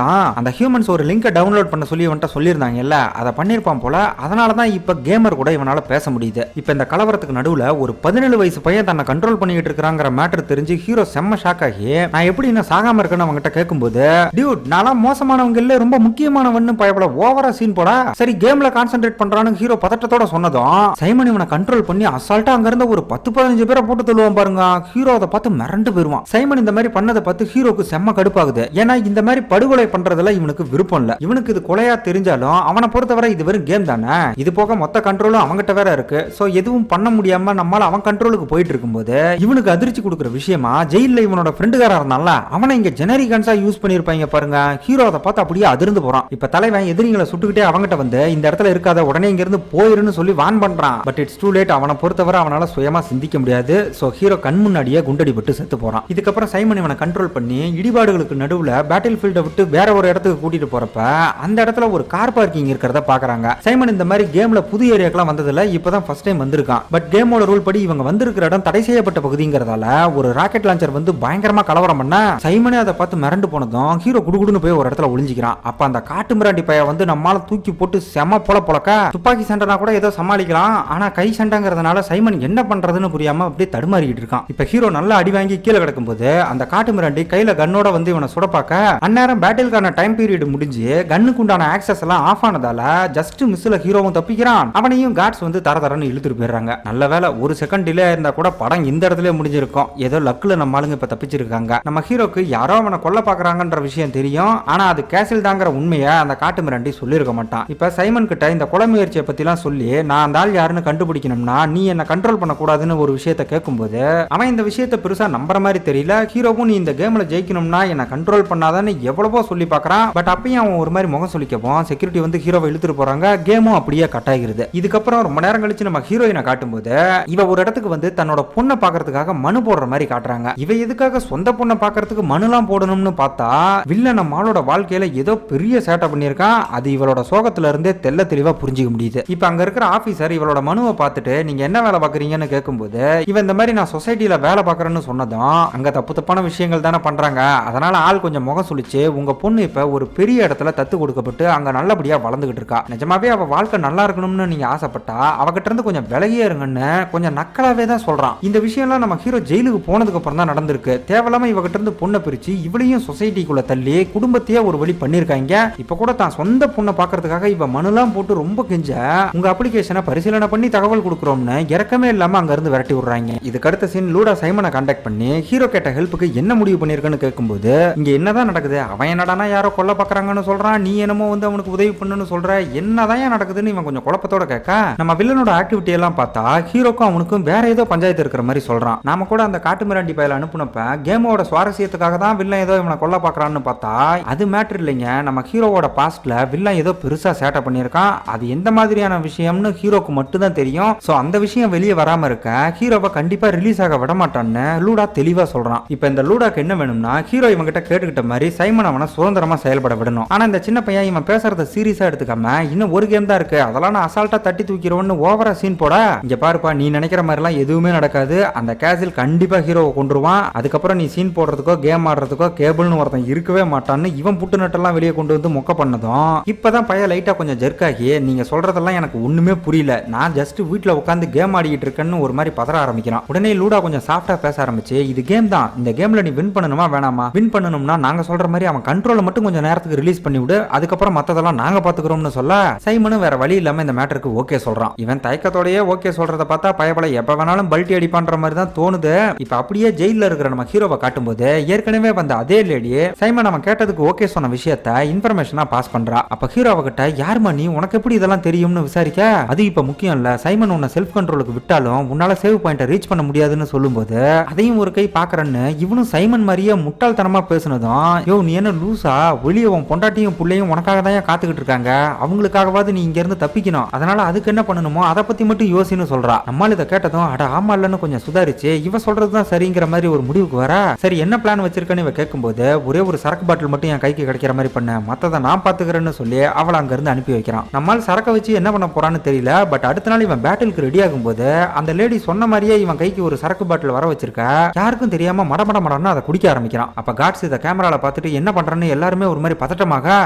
தான். அந்த ஹியூமன்ஸ் ஒரு லிங்கை டவுன்லோட் பண்ண சொல்லி இவன்ட்ட சொல்லியிருந்தாங்கல்ல, அதை பண்ணிருப்பான் போல. அதனாலதான் இப்ப கேமர் கூட இவனால பேச முடியுது. இப்ப இந்த கலவரத்துக்கு நடுவுல ஒரு 17 வயசு பையன் தன்னை கண்ட்ரோல் பண்ணிட்டு இருக்கிறாங்கிற மேட்டர் தெரிஞ்சு ஹீரோ செம்ம ஷாக் ஆகி நான் எப்படி இன்னும் சாகாம இருக்கேன்னு அவங்ககிட்ட கேட்கும்போது டியூட் நான்லாம் மோசமானவங்க இல்ல ரொம்ப முக்கியமானவன்னு பயப்பட ஓவரா சீன் போட சரி கேம்ல கான்சென்ட்ரேட் பண்றான்னு ஹீரோ பதட்டத்தோட சொன்னதும் சைமன் இவனை கண்ட்ரோல் பண்ணி அசால்ட்டா அங்க இருந்த ஒரு 10-15 பேரை போட்டு தள்ளுவான் பாருங்க. ஹீரோ அதை பார்த்து மிரண்டு போயிருவான். சைமன் இந்த மாதிரி பண்ணதை பார்த்து ஹீரோக்கு செம்ம கடுப்பாகுது. ஏன்னா இந்த மாதிரி படுகொலை பண்றதுல இவனுக்கு விருப்பம் இல்ல. இவனுக்கு இது கொலையா தெரிஞ்சாலும் அவனை பொறுத்தவரை இது வெறும் கேம் தானே, இது போக மொத்த கண்ட்ரோலும் அவங்கிட்ட வேற இருக்கு. சோ எதுவும் பண்ண முடியாம நம்மால அவன் கண்ட்ரோலுக்கு போயிட்டு இருக்கும்போது இவனுக்கு அதிர்ச்சி கொடுக்குற விஷயமா ஜெயில இவனோட ஃப்ரெண்டுகாரா இருந்தால அவனை இங்க ஜெனரிக் கன்ஸா யூஸ் பண்ணிருப்பாங்க பாருங்க. ஹீரோ அதை பார்த்து அப்படியே அதிர்ந்து போறான். இப்ப தலைவன் எதிரிகளை சுட்டுக்கிட்டே அவங்கிட்ட வந்து இந்த இடத்துல இருக்காத உடனே இங்க இருந்து போயிருன்னு சொல்லி வான் பண்றான். But it's too late. அவனை பொறுத்தவரை அவனால சுயமா சிந்திக்க முடியாது. சோ ஹீரோ கண் முன்னாடியே குண்டடி பட்டு செத்து போறான். இதுக்கப்புறம் சைமன் இவனை கண்ட்ரோல் பண்ணி இடிபாடுகளுக்கு நடுவுல பேட்டில் ஃபீல்டை விட்டு வேற ஒரு இடத்துக்கு கூட்டிட்டு போறப்ப அந்த இடத்துல ஒரு கார் பார்க்கிங் இருக்கிறத பாக்குறாங்க. சைமன் இந்த மாதிரி கேம்ல புது ஏரியாக்கெல்லாம் வந்ததுல இப்பதான் ஃபர்ஸ்ட் டைம் வந்திருக்கான். பட் கேமோட ரூல் படி இவங்க வந்திருக்கிற இடம் தடை செய்யப்பட்ட பகுதிங்கிறதால ஒரு ராக்கெட் லான்ச்சர் வந்து பயங்கரமா கலவரம் பண்ண சைமனே அதை பார்த்து மிரண்டு போனதும் ஹீரோ குடுகுடுன்னு போய் ஒரு இடத்துல ஒளிஞ்சிக்கிறான். அப்ப அந்த காட்டு மிராண்டி பைய வந்து நம்மால தூக்கி போட்டு செம பொழக்க துப்பாக்கி சண்டைனா கூட ஏதோ சமாளிக்கலாம். ஆனா கை சண்டைங்கிறதுனால சைமன் என்ன பண்றதுன்னு புரியாம அப்படியே தடுமாறிக்கிட்டு இருக்கான். இப்ப ஹீரோ நல்லா அடி வாங்கி கீழே கிடக்கும் போது அந்த காட்டு மிராண்டி கையில கன்னோட வந்து இவனை சுடப்பாக்க அந்நேரம் பேட்டிலுக்கான டைம் பீரியட் முடிஞ்சு கன்னுக்கு உண்டான ஆக்சஸ் எல்லாம் ஆஃப் ஆனதால ஜஸ்ட் மிஸ்ல ஹீரோவும் தப்பிக்கிறான். அவனையும் காட்ஸ் வந்து தரன்னு இழுத்துட்டு போயிடுறாங்க. நல்ல வேலை ஒரு செகண்ட் டிலே இருந்தா கூட படம் இந்த இடத்துல முடிஞ்சிருக்கும். ஏதோ லக்ல நம்ம ஆளுங்க இப்ப தப்பிச்சிருக்காங்க. நம்ம ஹீரோக்கு யாரோ அவனை கொல்ல பாக்குறாங்கன்ற விஷயம் தெரியும். ஆனா அது கேசில் தாங்கிற உண்மையை அந்த காட்டு மிராண்டி சொல்லியிருக்க மாட்டான். இப்ப சைமன் கிட்ட இந்த கொலை முயற்சியை பத்தி எல்லாம் சொல்லி நான் அந்த ஆள் யாருன்னு கண்டுபிடிக்கணும்னா நீ என்ன கண்ட்ரோல் பண்ண கூடாதுன்னு ஒரு விஷயத்தை கேட்கும்போது அவன் இந்த விஷயத்தை பெருசா நம்புற மாதிரி தெரியல. ஹீரோவும் நீ இந்த கேம்ல ஜெயிக்கணும்னா என்ன கண்ட்ரோல் பண்ணாதான்னு எவ்வளவோ சொல்லி பாக்குறான். பட் அப்பயும் அவன் ஒரு மாதிரி முகம் சொல்லிக்கப்போம். செக்யூரிட்டி வந்து ஹீரோவை இழுத்துட்டு போறாங்க. கேமும் அப்படியே கட் ஆகிருது. இதுக்கப்புறம் ரொம்ப நேரம் கழிச்சு நம்ம ஹீரோயினை காட்டும்போது இவ ஒரு இடத்துக்கு வந்து தன்னோட பொண்ணை பாக்குறதுக்காக மனு போடுற மாதிரி காட்டுறாங்க. இவ எதுக்காக சொந்த பொண்ணை பாக்குறதுக்கு மனுலாம் போடணும்னு பார்த்தா வில்ல நம்ம ஆளோட வாழ்க்கையில ஏதோ பெரிய சேட்டை பண்ணிருக்கான். அது இவளோட சோகத்துல இருந்தே தெல்ல தெளிவா புரிஞ்சுக்க முடியுது. இப்ப அங்க இருக்கிற ஆபீசர் இவளோட மனுவை பார்த்துட்டு நீங்க என்ன வேலை பாக்குறீங்கன்னு கேட்கும்போது இவன் இந்த மாதிரி நான் சொசைட்டில வேலை பாக்குறேன்னு சொன்னதும் அங்க தப்பு தப்பான விஷயங்கள் தானே பண்றாங்க, அதனால ஆள் கொஞ்சம் முகம் சொல்லிச்சு உங்க பொண்ணு இப்ப இப்ப ஒரு பெரிய இடத்துல தத்து கொடுக்கப்பட்டு அங்க நல்லபடியா வளர்ந்துகிட்டு இருக்கா. நிஜமாவே அவ வாழ்க்கை நல்லா இருக்கணும்னு நீங்க ஆசைப்பட்டா அவகிட்ட இருந்து கொஞ்சம் விலகியே இருங்கன்னு கொஞ்சம் நக்கலாவே தான் சொல்றான். இந்த விஷயம்லாம் நம்ம ஹீரோ ஜெயிலுக்கு போனதுக்கு அப்புறம் தான் நடந்திருக்கு. தேவையில்லாம இவகிட்ட இருந்து பொண்ணை பிரிச்சு இவளையும் சொசைட்டிக்குள்ள தள்ளி குடும்பத்தையே ஒரு வழி பண்ணிருக்காங்க. இப்ப கூட தான் சொந்த பொண்ணை பாக்குறதுக்காக இவ மனுலாம் போட்டு ரொம்ப கெஞ்ச உங்க அப்ளிகேஷனை பரிசீலனை பண்ணி தகவல் கொடுக்குறோம்னு இறக்கமே இல்லாம அங்க இருந்து விரட்டி விடுறாங்க. இதுக்கு அடுத்த சீன் லூடா சைமனை கான்டாக்ட் பண்ணி ஹீரோ கேட்ட ஹெல்ப்புக்கு என்ன முடிவு பண்ணிருக்கன்னு கேட்கும்போது இங்க என்னதான் நடக்குது, அவன் என்னடானா யாரோ கொல்ல பாக்குறாங்கன்னு சொல்றான், நீ என்னமோ வந்து அவனுக்கு உதவி பண்ணுன்னு சொல்ற, என்னதான் நடக்குதுன்னு இவன் கொஞ்சம் குழப்பத்தோட கேட்க நம்ம வில்லனோட ஆக்டிவிட்டி எல்லாம் பார்த்தா ஹீரோக்கும் அவனுக்கும் வேற ஏதோ பஞ்சாயத்து இருக்கிற மாதிரி சொல்றான். நாம கூட அந்த காட்டு மிராண்டி பையில அனுப்புனப்ப கேமோட சுவாரஸ்யத்துக்காக தான் வில்லன் ஏதோ இவனை கொல்ல பாக்குறான்னு பார்த்தா அது மேட்டர் இல்லைங்க. நம்ம ஹீரோவோட பாஸ்ட்ல வில்லன் ஏதோ பெருசா சேட்டை பண்ணிருக்கான். அது எந்த மாதிரியான விஷயம்னு ஹீரோக்கு மட்டும் தான் தெரியும். சோ அந்த விஷயம் வெளியே வராம இருக்க ஹீரோவை கண்டிப்பா ரிலீஸ் ஆக விட மாட்டான்னு லூடா தெளிவா சொல்றான். இப்ப இந்த லூடாக்கு என்ன வேணும்னா ஹீரோ இவங்க கிட்ட கேட்டுக்கிட்ட மாதிரி சைமன் அவனை சுதந்திரமா செயல்பட விடணும். ஆனா இந்த சின்ன பையன் இவன் பேசுறத சீரியஸா எடுத்துக்காம இன்னும் ஒரு கேம் தான் இருக்கு, அதெல்லாம் நான் அசால்ட்டா தட்டி தூக்கிறோன்னு ஓவரா சீன் போட இங்க பாருப்பா நீ நினைக்கிற மாதிரி எல்லாம் எதுவுமே நடக்காது, அந்த கேசில் கண்டிப்பா ஹீரோவை கொண்டுருவான், அதுக்கப்புறம் நீ சீன் போடுறதுக்கோ கேம் ஆடுறதுக்கோ கேபிள்னு ஒருத்தன் இருக்கவே மாட்டான்னு இவன் புட்டு நட்டெல்லாம் வெளியே கொண்டு வந்து மொக்க பண்ணதும் இப்பதான் பையன் லைட்டா கொஞ்சம் ஜெர்க்காகி நீங்க சொல்றதெல்லாம் எனக்கு ஒண்ணுமே புரியல, நான் ஜஸ்ட் வீட்டுல உட்காந்து கேம் ஆடிக்கிட்டு இருக்கேன்னு ஒரு மாதிரி பதற ஆரம்பிக்கிறான். உடனே லூடா கொஞ்சம் சாஃப்டா பேச ஆரம்பிச்சு இது கேம் தான், இந்த கேம்ல நீ வின் பண்ணணுமா வேணாமா, வின் பண்ணணும்னா நாங்க சொல்ற மாதிரி அவன் கண்ட்ரோலை மட்டும் கொஞ்சம் நேரத்துக்கு ரிலீஸ் பண்ணி விடு, அதுக்கப்புறம் மத்ததெல்லாம் நாங்க பாத்துக்கிறோம்னு சொல்ல சைமனும் வேற வழி இல்லாம இந்த மேட்டருக்கு ஓகே சொல்றான். இவன் தயக்கத்தோடயே ஓகே சொல்றத பார்த்தா பயப்பட எப்ப வேணாலும் பல்ட்டி அடிப்பான்ற மாதிரி தான் தோணுது. இப்ப அப்படியே ஜெயில இருக்கிற நம்ம ஹீரோவை காட்டும்போது ஏற்கனவே வந்த அதே லேடி சைமன் அவன் கேட்டதுக்கு ஓகே சொன்ன விஷயத்த இன்ஃபர்மேஷனா பாஸ் பண்றா. அப்ப ஹீரோ அவகிட்ட யாருமா நீ, உனக்கு எப்படி இதெல்லாம் தெரியும்னு விசாரிக்க அது இப்ப முக்கியம் இல்ல, சைமன் உன்னை செல்ஃப் கண்ட்ரோலுக்கு விட்டாலும் உன்னால சேவ் பாயிண்ட ரீச் பண்ண முடியாதுன்னு சொல்லும்போது அதையும் ஒரு கை பாக்குறன்னு இவனும் சைமன் மாதிரியே முட்டாள்தனமா பேசுனதும் யோ நீ என்ன லூசா, வெளியே உன் பொண்டாட்டியும் பிள்ளையும் உனக்காக தான் காத்துக்கிட்டு இருக்காங்க, அவங்களுக்காகவாது நீ இங்க இருந்து தப்பிக்கணும், அதனால அதுக்கு என்ன பண்ணணுமோ அதை பத்தி மட்டும் யோசின்னு சொல்றா. நம்மால் இதை கேட்டதும் அட ஆமா இல்லன்னு கொஞ்சம் சுதாரிச்சு இவ சொல்றதுதான் சரிங்கிற மாதிரி ஒரு முடிவுக்கு வர சரி என்ன பிளான் வச்சிருக்கன்னு இவ கேட்கும்போது ஒரே ஒரு சரக்கு பாட்டில் மட்டும் என் கைக்கு கிடைக்கிற மாதிரி பண்ண மத்ததை நான் பாத்துக்கிறேன்னு சொல்லி அவளை அங்க இருந்து அனுப்பி வைக்கிறான். நம்மால் சரக்க வச்சு என்ன பண்ண போறான்னு தெரியல. பட் அடுத்த நாள் இவன் பேட்டிலுக்கு ரெடி ஆகும் போது அந்த லேடி சொன்ன மாதிரியே இவன் கைக்கு ஒரு சரக்கு பாட்டில் வர வச்சிருக்க யாருக்கும் தெரியாம மடமடன்னு அதை குடிக்க ஆரம்பிக்கிறான். அப்ப காட்ஸ் இதை கேமரால பார்த்துட்டு என்ன பண்றன்னு எல்லாருமே ஒரு மாதிரி பதட்டமாக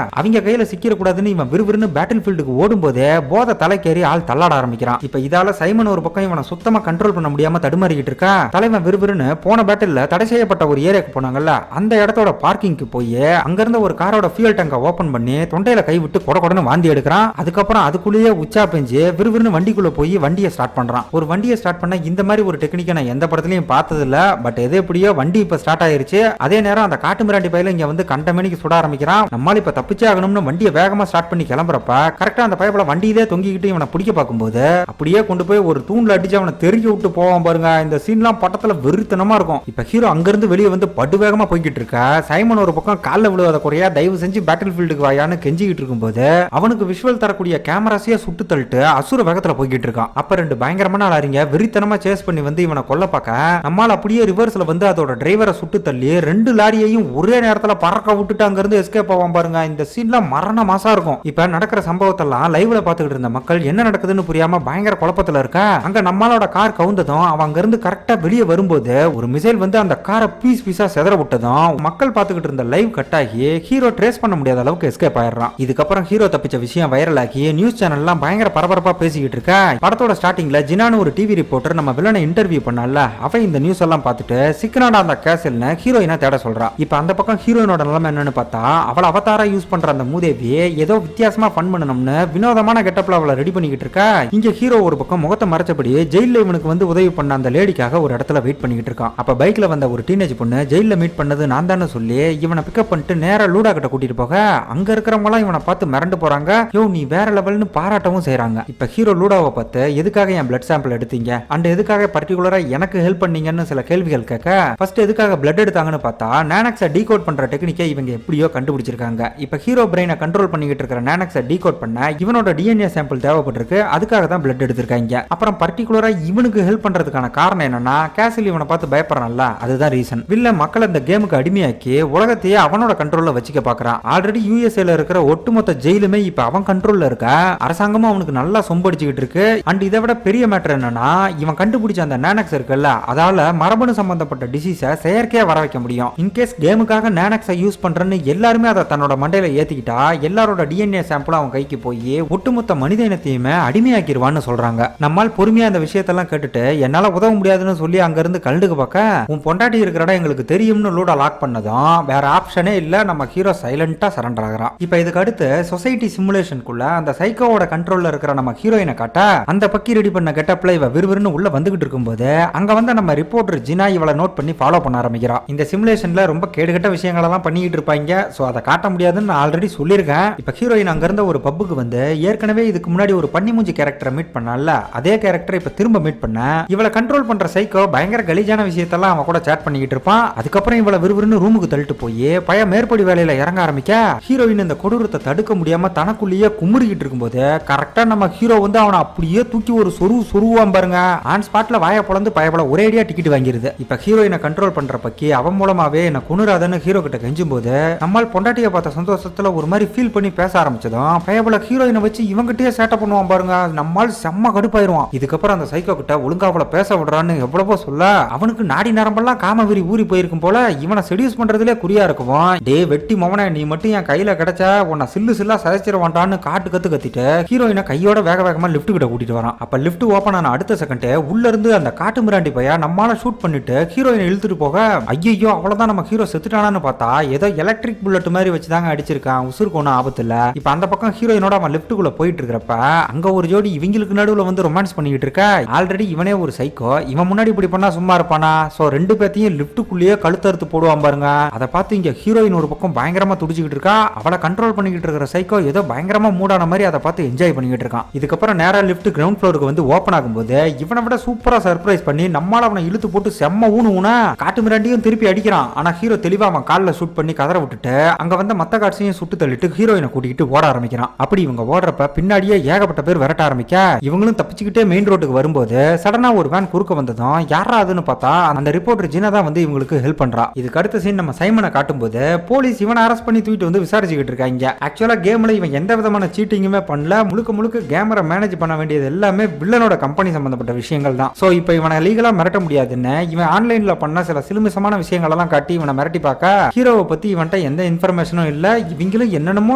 அவங்க கையில சிக்கிர கூடாதுன்னு இவன் விறுவிறுன்னு பேட்டில் ஃபீல்டுக்கு ஓடும் போதே போதை தலைக்கேறி ஆள் தள்ளாட ஆரம்பிக்கிறான். இப்ப இதால சைமன் ஒரு பக்கம் இவனை சுத்தமா கண்ட்ரோல் பண்ண முடியாம தடுமாறிக்கிட்டு இருக்கா. தலைவன் விறுவிறுன்னு போன பேட்டில் தடை செய்யப்பட்ட ஒரு ஏரியாக்கு போனாங்கல்ல அந்த இடத்தோட பார்க்கிங்க்கு போய் அங்க இருந்த ஒரு காரோட ஃபியூல் டேங்கை ஓபன் பண்ணி தொண்டையில கை விட்டு கொடன்னு வாந்தி எடுக்கிறான். அதுக்கப்புறம் அதுக்குள்ளேயே உச்சா பெஞ்சு விறுவிறுன்னு வண்டிக்குள்ள போய் வண்டியை ஸ்டார்ட் பண்றான். ஒரு வண்டியை ஸ்டார்ட் பண்ண இந்த மாதிரி ஒரு டெக்னிக்கை நான் எந்த படத்துலயும் பார்த்தது இல்ல. பட் எது எப்படியோ வண்டி இப்ப ஸ்டார்ட் ஆயிருச்சு. அதே நேரம் அந்த காட்டு மிராண்டி பையில இங்க வந்து கண்டமேனிக்கு சுட ஆரம்பிக்கிறான். நம்மால இப்ப தப்பிச்சே ஆகணும்னு வண்டியை வேகமா ஸ்டார்ட் பண்ணி கிளம்புறப்ப கரெக்டா அந்த பைப்பில வண்டியிலே தொங்கிக்கிட்டு இவனை பிடிக்க பார்க்கும்போது அப்படியே கொண்டு போய் ஒரு தூண்ல அடிச்சு அவனை தெருக்கி விட்டு போவான் பாருங்க. இந்த சீன்லாம் பட்டத்துல வெறித்தனமா இருக்கும். இப்ப ஹீரோ அங்கிருந்து வெளியே வந்து படு வேகமா போய்கிட்டு இருக்க சைமன் ஒரு பக்கம் காலில் விழுவத குறையா தயவு செஞ்சு பேட்டில் ஃபீல்டுக்கு வாயான்னு கெஞ்சிக்கிட்டு இருக்கும்போது அவனுக்கு விஷுவல் தரக்கூடிய கேமராஸையே சுட்டு தள்ளிட்டு அசுர வேகத்துல போய்கிட்டு இருக்கான். அப்ப ரெண்டு பயங்கரமான ஆளாரிங்க வெறித்தனமா சேஸ் பண்ணி வந்து இவனை கொல்ல பார்க்க நம்மால் அப்படியே ரிவர்ஸ்ல வந்து அதோட டிரைவரை சுட்டு தள்ளி ரெண்டு லாரியையும் ஒரே நேரத்துல பறக்க விட்டுட்டு அங்க இருந்து எஸ்கேப் ஆவான் பாருங்க. இந்த சீன்லாம் மரண மாசா இருக்கும். இப்ப நடக்கிற சம்பவத்தெல்லாம் லைவ்ல பாத்துக்கிட்டு இருந்த மக்கள் என்ன நடக்குதுன்னு புரியாம பயங்கர குழப்பத்துல இருக்க அங்க நம்மளோட கார் கவுந்ததும் அவன் அங்க இருந்து கரெக்டா வெளியே வரும்போது ஒரு மிசைல் வந்து அந்த காரை பீஸ் பீஸா செதற விட்டதும் மக்கள் பாத்துக்கிட்டு இருந்த லைவ் கட் ஆகி ஹீரோ ட்ரேஸ் பண்ண முடியாத அளவுக்கு எஸ்கேப் ஆயிடுறான். இதுக்கப்புறம் ஹீரோ தப்பிச்ச விஷயம் வைரல் ஆகி நியூஸ் சேனல் எல்லாம் பயங்கர பரபரப்பா பேசிக்கிட்டு இருக்க படத்தோட ஸ்டார்டிங்ல ஜினானு ஒரு டிவி ரிப்போர்ட்டர் நம்ம வில்லனை இன்டர்வியூ பண்ணால அவன் இந்த நியூஸ் எல்லாம் பார்த்துட்டு சிக்கனான அந்த கேசல்னு ஹீரோயினா தேட சொல்றா. இப்ப அந்த பக்கம் ஹீரோயினோட நிலைமை என்னன்னு பார்த்தா அவளை அவதாரா யூஸ் பண்ற அந்த மூதேவி ஏதோ வித்தியாசமா ஃபன் பண்ணணும்னு வினோதமான கெட்டப்ல அவளை ரெடி பண்ணிக்கிட்டு இருக்கா. இங்க ஹீரோ ஒரு பக்கம் முகத்தை மறைச்சபடி ஜெயில இவனுக்கு வந்து உதவி பண்ண அந்த லேடிக்காக ஒரு இடத்துல வெயிட் பண்ணிக்கிட்டு இருக்கான். அப்ப பைக்ல வந்த ஒரு டீனேஜ் பொண்ணு ஜெயில மீட் பண்ணது நான் தானே சொல்லி இவனை பிக்கப் பண்ணிட்டு நேரா லூடா கிட்ட கூட்டிட்டு போக அங்க இருக்கிறவங்க எல்லாம் இவனை பார்த்து மிரண்டு போறாங்க. யோ நீ வேற லெவல்னு பாராட்டவும் செய்றாங்க. இப்ப ஹீரோ லூடாவை பார்த்து எதுக்காக என் பிளட் சாம்பிள் எடுத்தீங்க அண்ட் எதுக்காக பர்டிகுலரா எனக்கு ஹெல்ப் பண்ணீங்கன்னு சில கேள்விகள் கேட்க ஃபர்ஸ்ட் எதுக்காக பிளட் எடுத்தாங்கன்னு பார்த்தா நானக்ஸை டீகோட் பண்ற டெக்னிக்கை இவங்க எப்படியோ கண்டுபிடிச்சிருக்காங்க. இப்ப ஹீரோ பிரெயினை கண்ட்ரோல் பண்ணிக்கிட்டு இருக்கிற நானக்ஸை டீகோட் பண்ண இவனோட டிஎன்ஏ சாம்பிள் தேவைப்பட்டிருக்கு. அதுக்காக தான் பிளட் எடுத்திருக்காங்க. அப்புறம் பர்டிகுலரா இவனுக்கு ஹெல்ப் பண்றதுக்கான காரணம் என்னன்னா கேசில் இவனை பார்த்து பயப்படுறான்ல அதுதான் ரீசன். வில்ல மக்கள் இந்த கேமுக்கு அடிமையாக்கி உலகத்தையே அவனோட கண்ட்ரோல்ல வச்சுக்க பாக்குறான். ஆல்ரெடி யூஎஸ்ஏல இருக்கிற ஒட்டுமொத்த ஜெயிலுமே இப்ப அவன் கண்ட்ரோல்ல இருக்க அரசாங்கமும் அவனுக்கு நல்லா சொம்படிச்சுக்கிட்டு இருக்கு. அண்ட் இதை விட பெரிய மேட்டர் என்னன்னா இவன் கண்டுபிடிச்ச அந்த நானக்ஸ் இருக்குல்ல அதால மரபணு சம்பந்தப்பட்ட டிசீஸை செயற்கையா வர வைக்க முடியும். இன்கேஸ் கேமுக்காக நானக்ஸை யூஸ் பண்றேன்னு எல்லா எல்லாருமே அதை தன்னோட மண்டையில ஏத்திக்கிட்டா எல்லாரோட டிஎன்ஏ சாம்பிள் அவன் கைக்கு போய் ஒட்டுமொத்த மனித இனத்தையுமே அடிமையாக்கிடுவான்னு சொல்றாங்க. நம்மால் பொறுமையா அந்த விஷயத்தெல்லாம் கேட்டுட்டு என்னால உதவ முடியாதுன்னு சொல்லி அங்க இருந்து கழுடுக்கு பார்க்க உன் பொண்டாட்டி இருக்கிற இடம் எங்களுக்கு தெரியும்னு லூடா லாக் பண்ணதும் வேற ஆப்ஷனே இல்ல, நம்ம ஹீரோ சைலண்டா சரண்டர் ஆகிறான். இப்ப இதுக்கு அடுத்து சொசைட்டி சிமுலேஷனுக்குள்ள அந்த சைக்கோவோட கண்ட்ரோல்ல இருக்கிற நம்ம ஹீரோயினை காட்ட அந்த பக்கி ரெடி பண்ண கெட்டப்ல இவ விறுவிறுன்னு உள்ள வந்துகிட்டு இருக்கும்போது அங்க வந்து நம்ம ரிப்போர்ட்டர் ஜினா இவளை நோட் பண்ணி ஃபாலோ பண்ண ஆரம்பிக்கிறா. இந்த சிமுலேஷன்ல ரொம்ப கேடுகட்ட விஷயங்கள் எல்லாம் பண்ணிட்டு இருப்பாங்க. சோ அதை காட்ட முடியாதுன்னு நான் ஆல்ரெடி சொல்லியிருக்கேன். இப்ப ஹீரோயின் அங்க இருந்த ஒரு பப்புக்கு வந்து ஏற்கனவே இதுக்கு முன்னாடி ஒரு பன்னிமூஞ்சி கேரக்டரை மீட் பண்ணல, அதே கேரக்டரை இப்ப திரும்ப மீட் பண்ண இவளை கண்ட்ரோல் பண்ற சைக்கோ பயங்கர கலீஜான விஷயத்தெல்லாம் அவன் கூட சேட் பண்ணிக்கிட்டு இருப்பான். அதுக்கப்புறம் இவளை விறுவிறுன்னு ரூமுக்கு தள்ளிட்டு போய் பய மேற்படி வேலையில இறங்க ஆரம்பிக்க ஹீரோயின் இந்த கொடூரத்தை தடுக்க முடியாம தனக்குள்ளேயே குமுறிக்கிட்டு இருக்கும்போது கரெக்டா நம்ம ஹீரோ வந்து அவனை அப்படியே தூக்கி ஒரு சொருவான் பாருங்க. ஆன் ஸ்பாட்ல வாய பொளந்து பயபல ஒரேடியா டிக்கெட் வாங்கிருது. இப்ப ஹீரோயினை கண்ட்ரோல் பண்ற பக்கி அவன் மூலமாவே என்ன குணுராதன்னு ஹீரோ கிட்ட கெஞ்சும் போது நம்மால் பொண்டாட்டியை பார்த்த சந்தோஷத்துல ஒரு மாதிரி ஃபீல் பண்ணி பேச ஆரம்பிச்சதும் பயபல ஹீரோயினை வச்சு இவங்கிட்டயே சேட்டை பண்ணுவான் பாருங்க. நம்மால் செம்ம கடுப்பாயிருவான். இதுக்கப்புறம் அந்த சைக்கோ கிட்ட ஒழுங்கா அவளை பேச விடுறான்னு எவ்வளவோ சொல்ல அவனுக்கு நாடி நரம்பெல்லாம் காமவெறி ஊறி போயிருக்கும் போல இவனை செடியூஸ் பண்றதுலே குறியா இருக்குவான். டே வெட்டி மவனை, நீ மட்டும் என் கையில கிடைச்சா உன்னை சில்லு சில்லா சதைச்சிருவான்டான்னு காட்டு கத்திட்டு ஹீரோயினை கையோட வேக வேகமா லிப்ட் கிட்ட கூட்டிட்டு வரான். அப்ப லிப்ட் ஓபன் ஆன அடுத்த செகண்ட் உள்ள இருந்து அந்த காட்டு மிராண்டி பையா நம்மால ஷூட் பண்ணிட்டு ஹீரோயினை இழுத்துட்டு போக ஐயோ அவ்வளவுதான் நம்ம ஹீரோ செத்துட்டானான்னு பார்த்தா ஏதோ எலக்ட்ரிக் புல்லட் மாதிரி வச்சுதாங்க அடிச்சிருக்கான். உசுருக்கு ஒன்னும் ஆபத்து இல்ல. இப்ப அந்த பக்கம் ஹீரோயினோட அவன் லிப்டுக்குள்ள போயிட்டு இருக்கிறப்ப அங்க ஒரு ஜோடி இவங்களுக்கு நடுவுல வந்து ரொமான்ஸ் பண்ணிக்கிட்டு இருக்க. ஆல்ரெடி இவனே ஒரு சைக்கோ, இவன் முன்னாடி இப்படி பண்ணா சும்மா இருப்பானா? சோ ரெண்டு பேத்தையும் லிப்டுக்குள்ளேயே கழுத்தறுத்து போடுவான் பாருங்க. அதை பார்த்து இங்க ஹீரோயின் ஒரு பக்கம் பயங்கரமா துடிச்சுக்கிட்டு இருக்கா. அவளை கண்ட்ரோல் பண்ணிக்கிட்டு இருக்கிற சைக்கோ ஏதோ பயங்கரமா மூடான மாதிரி அதை பார்த்து என்ஜாய் பண்ணிக்கிட்டு இருக்கான். இதுக்கப்புறம் நேரா லிப்ட் கிரவுண்ட் ஃப்ளோருக்கு வந்து ஓபன் ஆகும்போது இவனை விட சூப்பரா சர்ப்ரைஸ் பண்ணி நம்மால அவனை இழுத்து போட்டு செம்ம ஊனா காட்டு மிராண்டியும் திருப்பி அடிக்கிறான். ஆனா ஹீரோ தெளிவா அவன் காலில் ஷூட் பண்ணி கதற விட்டுட்டு அங்க வந்த மத்த காட்சியும் சுட்டு தள்ளிட்டு ஹீரோயினை கூட்டிகிட்டு ஓட ஆரம்பிக்கிறான். அப்படி இவங்க ஓடுறப்ப பின்னாடியே ஏகப்பட்ட பேர் விரட்ட ஆரம்பிக்க இவங்களும் தப்பிச்சுக்கிட்டே மெயின் ரோட்டுக்கு வரும்போது சடனா ஒரு வேன் குறுக்க வந்ததும் யாரா அதுன்னு பார்த்தா அந்த ரிப்போர்ட்டர் ஜினா தான் வந்து இவங்களுக்கு ஹெல்ப் பண்றா. இதுக்கு அடுத்த சீன் நம்ம சைமனை காட்டும்போது போலீஸ் இவனை அரெஸ்ட் பண்ணி தூக்கிட்டு வந்து விசாரிச்சுக்கிட்டு இருக்காங்க. ஆக்சுவலா கேம்ல இவன் எந்த விதமான சீட்டிங்குமே பண்ணல. முழுக்க கேமரை மேனேஜ் பண்ண வேண்டியது எல்லாமே வில்லனோட கம்பெனி சம்பந்தப்பட்ட விஷயங்கள் தான். சோ இப்போ இவனை லீகலா மிரட்ட முடியாதுன்னு இவன் ஆன்லைன்ல பண்ண சில சிலுமிசமான விஷயங்கள் எல்லாம் காட்டி இவனை மிரட்டி பார்க்க ஹீரோவை பத்தி இவன்ட்ட எந்த இன்ஃபர்மேஷனும் இல்ல. இவங்களும் என்னென்னமோ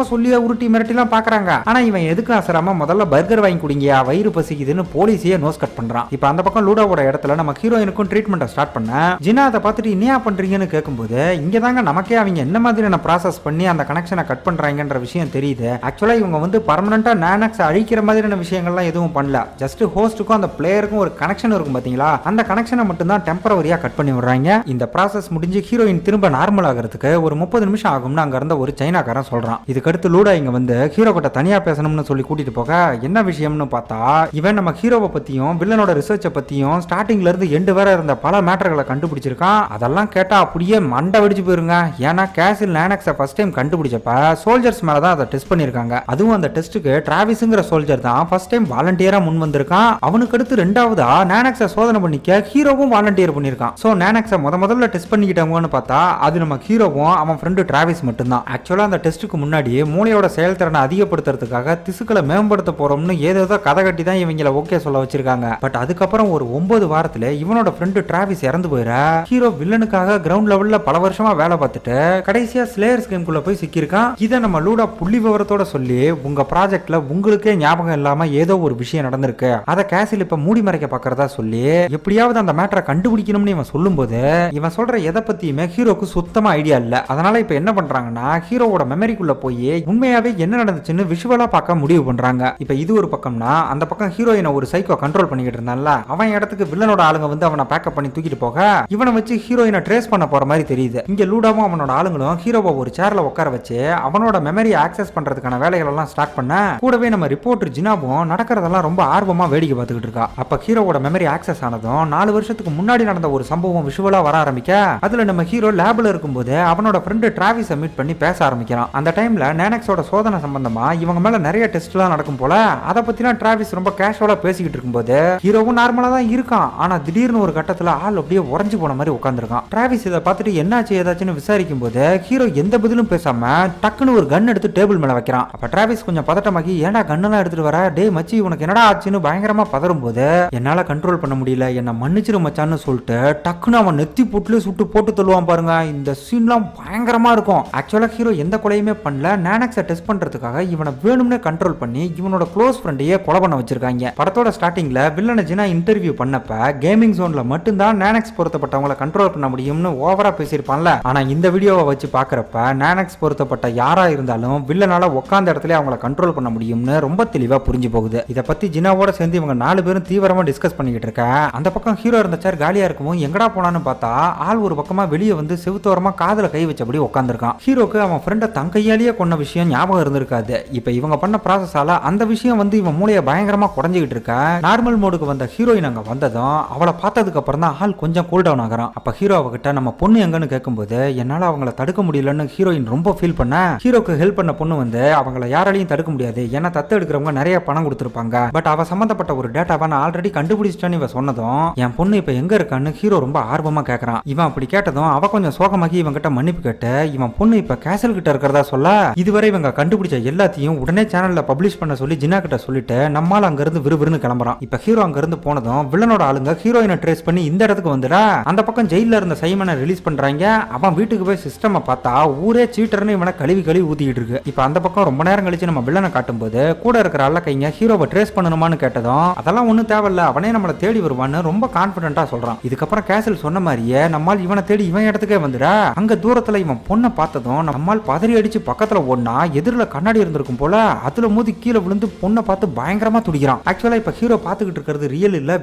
சொல்லி உருட்டி மிரட்டிலாம் பாக்குறாங்க. ஆனா இவன் எதுக்கு அசராம முதல்ல பர்கர் வாங்கி குடிங்கயா, வயிறு பசிக்குதுன்னு போலீஸையே நோஸ் கட் பண்றான். இப்ப அந்த பக்கம் லூடாவோட இடத்துல நம்ம ஹீரோயினுக்கும் ட்ரீட்மெண்ட் ஸ்டார்ட் பண்ண ஜினா அதை பார்த்துட்டு என்னையா பண்றீங்கன்னு கேட்கும்போது இங்க தாங்க நமக்கே அவங்க என்ன மாதிரியான ப்ராசஸ் பண்ணி அந்த கனெக்ஷனை கட் பண்றாங்கன்ற விஷயம் தெரியுது. ஆக்சுவலா இவங்க வந்து பர்மனண்டா நானக்ஸ் அழிக்கிற மாதிரியான விஷயங்கள்லாம் எதுவும் பண்ணல. ஜஸ்ட் ஹோஸ்டுக்கும் அந்த பிளேயருக்கும் ஒரு கனெக்ஷன் இருக்கும் பாத்தீங்களா, அந்த கனெக்ஷனை மட்டும் தான் டெம்பரவரியா கட் பண்ணி விடுறாங்க. இந்த ப்ராசஸ் முடிஞ்சு ஹீரோயின் திரும்ப நார்மல் ஆகிறதுக்கு ஒரு 30 நிமிஷம் ஆகும்னு அங்க இருந்த ஒரு சைனாக்காரன் சொல்றான். இதுக்கடுத்து லூடா இங்க வந்து ஹீரோ கிட்ட தனியா பேசணும்னு சொல்லி கூட்டிட்டு போக என்ன விஷயம்னு பார்த்தா இவன் நம்ம ஹீரோவை பத்தியும் வில்லனோட ரிசர்ச்சை பத்தியும் ஸ்டார்டிங்ல இருந்து எண்டு வரை இருந்த பல மேட்டர்களை கண்டுபிடிச்சிருக்கான். அதெல்லாம் கேட்டா அப்படியே மண்டை வெடிச்சு போயிருங்க. ஏன்னா கேசில் நானக்ஸை ஃபர்ஸ்ட் டைம் கண்டுபிடிச்சப்ப சோல்ஜர்ஸ் மேல தான் அதை டெஸ்ட் பண்ணிருக்காங்க. அதுவும் அந்த டெஸ்ட்டுக்கு டிராவிஸ்ங்கிற சோல்ஜர் தான் ஃபர்ஸ்ட் டைம் வாலண்டியரா முன் வந்திருக்கான். அவனுக்கு அடுத்து ரெண்டாவதா நானக்ஸை சோதனை பண்ணிக்க ஹீரோவும் வாலண்டியர் பண்ணிருக்கான். சோ நானக்ஸை முதல்ல டெஸ்ட் பண்ணிக்கிட்டவங்கன்னு பார்த்தா அது நம்ம ஹீரோவும் அவன் ஃப்ரெண்டு டிராவிஸ் மட்டும்தான். ஆக்சுவலா அந்த டெஸ்ட்டுக்கு முன்னாடி மூளையோட செயல்திறனை அதிகப்படுத்துறதுக்காக திசுக்களை மேம்படுத்த போறோம்னு ஏதோ கதை கட்டி தான் இவங்களை ஓகே சொல்ல வச்சிருக்காங்க. பட் அதுக்கப்புறம் ஒரு 9 வாரத்துல இவனோட ஃப்ரெண்டு டிராவிஸ் இறந்து போயிட ஹீரோ வில்லனுக்காக கிரவுண்ட் லெவல்ல பல வருஷமா வேலை பார்த்துட்டு கடைசியா ஸ்லேயர்ஸ் கேம்குள்ள போய் சிக்கியிருக்கான். இதை நம்ம லூடா புள்ளி விவரத்தோட சொல்லி உங்க ப்ராஜெக்ட்ல உங்களுக்கே ஞாபகம் இல்லாம ஏதோ ஒரு விஷயம் நடந்திருக்கு, அதை கேசில் இப்ப மூடி மறைக்க பாக்குறதா சொல்லி எப்படியாவது அந்த மேட்டரை கண்டுபிடிக்கணும்னு இவன் சொல்லும் போது இவன் சொல்ற எதை பத்தியுமே ஹீரோக்கு சுத்தமா ஐடியா இல்ல. அதனால இப்ப என்ன பண்றாங்கன்னா ஹீரோவோட மெமரிக்குள்ள போய் உண்மையாவே என்ன நடந்துச்சுன்னு விஷுவலா பார்க்க முடிவு பண்றாங்க. இப்ப இது ஒரு பக்கம்னா அந்த பக்கம் ஹீரோயினை ஒரு சைக்கோ கண்ட்ரோல் பண்ணிக்கிட்டு இருந்தான்ல, அவன் இடத்துக்கு வில்லனோட ஆளுங்க வந்து அவனை பேக்கப் பண்ணி தூக்கிட்டு போக இவனை வச்சு ஹீரோயினை ட்ரேஸ் பண்ண போற மாதிரி தெரியுது. இங்க லூடாவும் அவனோட ஆளுங்களும் ஹீரோவை ஒரு சேர்ல உட்கார வச்சு அவனோட மெமரி ஆக்சஸ் பண்றதுக்கான வேலைகள் எல்லாம் ஸ்டார்ட் பண்ண கூடவே நம்ம ரிப்போர்ட்டர் ஜினாவும் நடக்கிறதெல்லாம் ரொம்ப ஆர்வமா வேடிக்கை பார்த்துக்கிட்டு இருக்கா. அப்ப ஹீரோவோட மெமரி ஆக்சஸ் ஆனதும் 4 வருஷத்துக்கு முன்னாடி நடந்த ஒரு சம்பவம் விஷுவலா வர ஆரம்பிக்க அதுல நம்ம ஹீரோ லேப்ல இருக்கும்போது அவனோட ஃப்ரெண்டு டிராவிஸை மீட் பண்ணி பேச ஆரம்பிக்கிறான். அந்த டைம்ல நானக்ஸோட சோதனை சம்பந்தமா இவங்க மேல நிறைய டெஸ்ட்லாம் நடக்கும் போல அதை பத்திலாம் டிராவிஸ் ரொம்ப கேஷுவலா பேசிக்கிட்டு இருக்கும்போது ஹீரோவும் நார்மலா தான் இருக்கான். ஆனா திடீர்னு ஒரு கட்டத்துல ஆள் அப்படியே உறைஞ்சு போன மாதிரி உட்காந்துருக்கான். டிராவிஸ் இதை பார்த்துட்டு என்னாச்சு ஏதாச்சுன்னு விசாரிக்கும் போது ஹீரோ எந்த பதிலும் பேசாம டக்குன்னு ஒரு கன் எடுத்து டேபிள் மேல வைக்கிறான். அப்ப டிராவிஸ் கொஞ்சம் பதட்டமாகி ஏன்டா கன்னெல்லாம் எடுத்துட்டு வர, டே மச்சி உனக்கு என்னடா ஆச்சுன்னு பயங்கரமா பதறும் போது என்னால கண்ட்ரோல் பண்ண முடியல, என்ன மன்னிச்சிரு மச்சான்னு சொல்லிட்டு டக்குன்னு அவன் நெத்தி புட்டுல சுட்டு போட்டு தள்ளுவான் பாருங்க. இந்த சீன்லாம் பயங்கரமா இருக்கும். இருக்கும். ஆக்சுவலா ஹீரோ எந்த கொலையுமே பண்ணல, நானக்ஸை டெஸ்ட் பண்றதுக்காக இவனை வேணும்னே கண்ட்ரோல் பண்ணி இவனோட க்ளோஸ் ஃப்ரெண்டையே கொலை பண்ண வச்சிருக்காங்க. படத்தோட ஸ்டார்டிங்ல வில்லனை ஜினா இன்டர்வியூ பண்ணப்ப கேமிங் ஜோன்ல மட்டும்தான் நானக்ஸ் பொருத்தப்பட்டவங்களை கண்ட்ரோல் பண்ண முடியும்னு ஓவரா பேசியிருப்பான்ல. ஆனா இந்த வீடியோவை வச்சு பாக்குறப்ப நானக்ஸ் பொருத்தப்பட்ட யாரா இருந்தாலும் வில்லனால உட்கார்ந்த இடத்துல அவங்கள கண்ட்ரோல் பண்ண முடியும்னு ரொம்ப தெளிவா புரிஞ்சு போகுது. இதை பத்தி ஜினாவோட சேர்ந்து இவங்க 4 பேரும் தீவிரமா டிஸ்கஸ் பண்ணிக்கிட்டு இருக்க அந்த பக்கம் ஹீரோ இருந்த சேர் காலியா இருக்கும். எங்கடா போனான்னு பார்த்தா ஆள் ஒரு பக்கமா வெளியே வந்து செவுத்தோரமா காதுல கை வச்சபடி உட்காந்துருக்கான். ஹீரோக்கு அவன் ஃப்ரெண்ட தன் கையாலேயே கொன்ன விஷயம் ஞாபகம் இருந்திருக்காது. இப்ப இவங்க பண்ண ப்ராசஸால அந்த விஷயம் வந்து இவன் மூளைய பயங்கரமா குறைஞ்சிக்கிட்டு இருக்க. நார்மல் மோடுக்கு வந்த ஹீரோயின் அங்க வந்ததும் அவளை பார்த்ததுக்கு அப்புறம் தான் ஆள் கொஞ்சம் கூல் டவுன் ஆகிறான். அப்ப ஹீரோ அவகிட்ட நம்ம பொண்ணு எங்கன்னு கேட்கும்போது என்னால அவங்கள தடுக்க முடியலன்னு ஹீரோயின் ரொம்ப ஃபீல் பண்ண, ஹீரோக்கு ஹெல்ப் பண்ண பொண்ணு வந்து அவங்கள யாராலையும் தடுக்க முடியாது, ஏன்னா தத்து எடுக்கிறவங்க நிறைய பணம் கொடுத்துருப்பாங்க, பட் அவ சம்பந்தப்பட்ட ஒரு டேட்டாவை நான் ஆல்ரெடி கண்டுபிடிச்சிட்டேன்னு இவ சொன்னதும் என் பொண்ணு இப்ப எங்க இருக்கான்னு ஹீரோ ரொம்ப ஆர்வமா கேட்கறான். இவன் அப்படி கேட்டதும் அவ கொஞ்சம் சோகமாகி இவன் கிட்ட மன்னிப்பு கேட்டு இவன் பொண்ணு இப்ப கேசல் கிட்ட இருக்கிறதா சொல்ல, இதுவரை இவங்க கண்டுபிடிச்ச எல்லாத்தையும் உடனே சேனல்ல பப்ளிஷ் பண்ண சொல்லி ஜினா கிட்ட சொல்லிட்டு நம்மால அங்க இருந்து விறுவிறுன்னு கிளம்புறான். இப்ப ஹீரோ அங்க இருந்து போனதும் வில்லனோட ஆளுங்க ஹீரோயினை ட்ரேஸ் பண்ணி இந்த இடத்துக்கு வந்துடா. அந்த பக்கம் ஜெயில இருந்த சைமனை ரிலீஸ் பண்றாங்க. அவன் வீட்டுக்கு போய் சிஸ்டம் பார்த்தா ஊரே சீட்டர்னு இவனை கழுவி கழுவி ஊத்திட்டு இருக்கு. இப்ப அந்த பக்கம் ரொம்ப நேரம் கழிச்சு நம்ம வில்லனை காட்டும் போது கூட இருக்கிற அல்ல கைங்க ஹீரோவை ட்ரேஸ் பண்ணணுமான்னு கேட்டதும் அதெல்லாம் ஒண்ணும் தேவையில்ல, அவனே நம்மளை தேடி வருவான்னு ரொம்ப கான்பிடண்டா சொல்றான். இதுக்கப்புறம் கேசல் சொன்ன மாதிரியே நம்மால் இவனை தேடி இவன் இடத்துக்கே வந்துடா. அங்க தூரத்துல இவன் பொண்ணை பார்த்ததும் நம்மால் பதறி அடிச்சு பக்கத்துல ஒன்னா எதிரில கண்ணாடி இருந்திருக்கும் போல அதுல மோதி கீழே விழுந்து பொண்ணை பார்த்து பயங்கரமா துடிக்கிறான். ஆக்சுவலா இப்ப ஹீரோ பாத்துக்கிட்டு இருக்கிறது ரியல் இல்ல,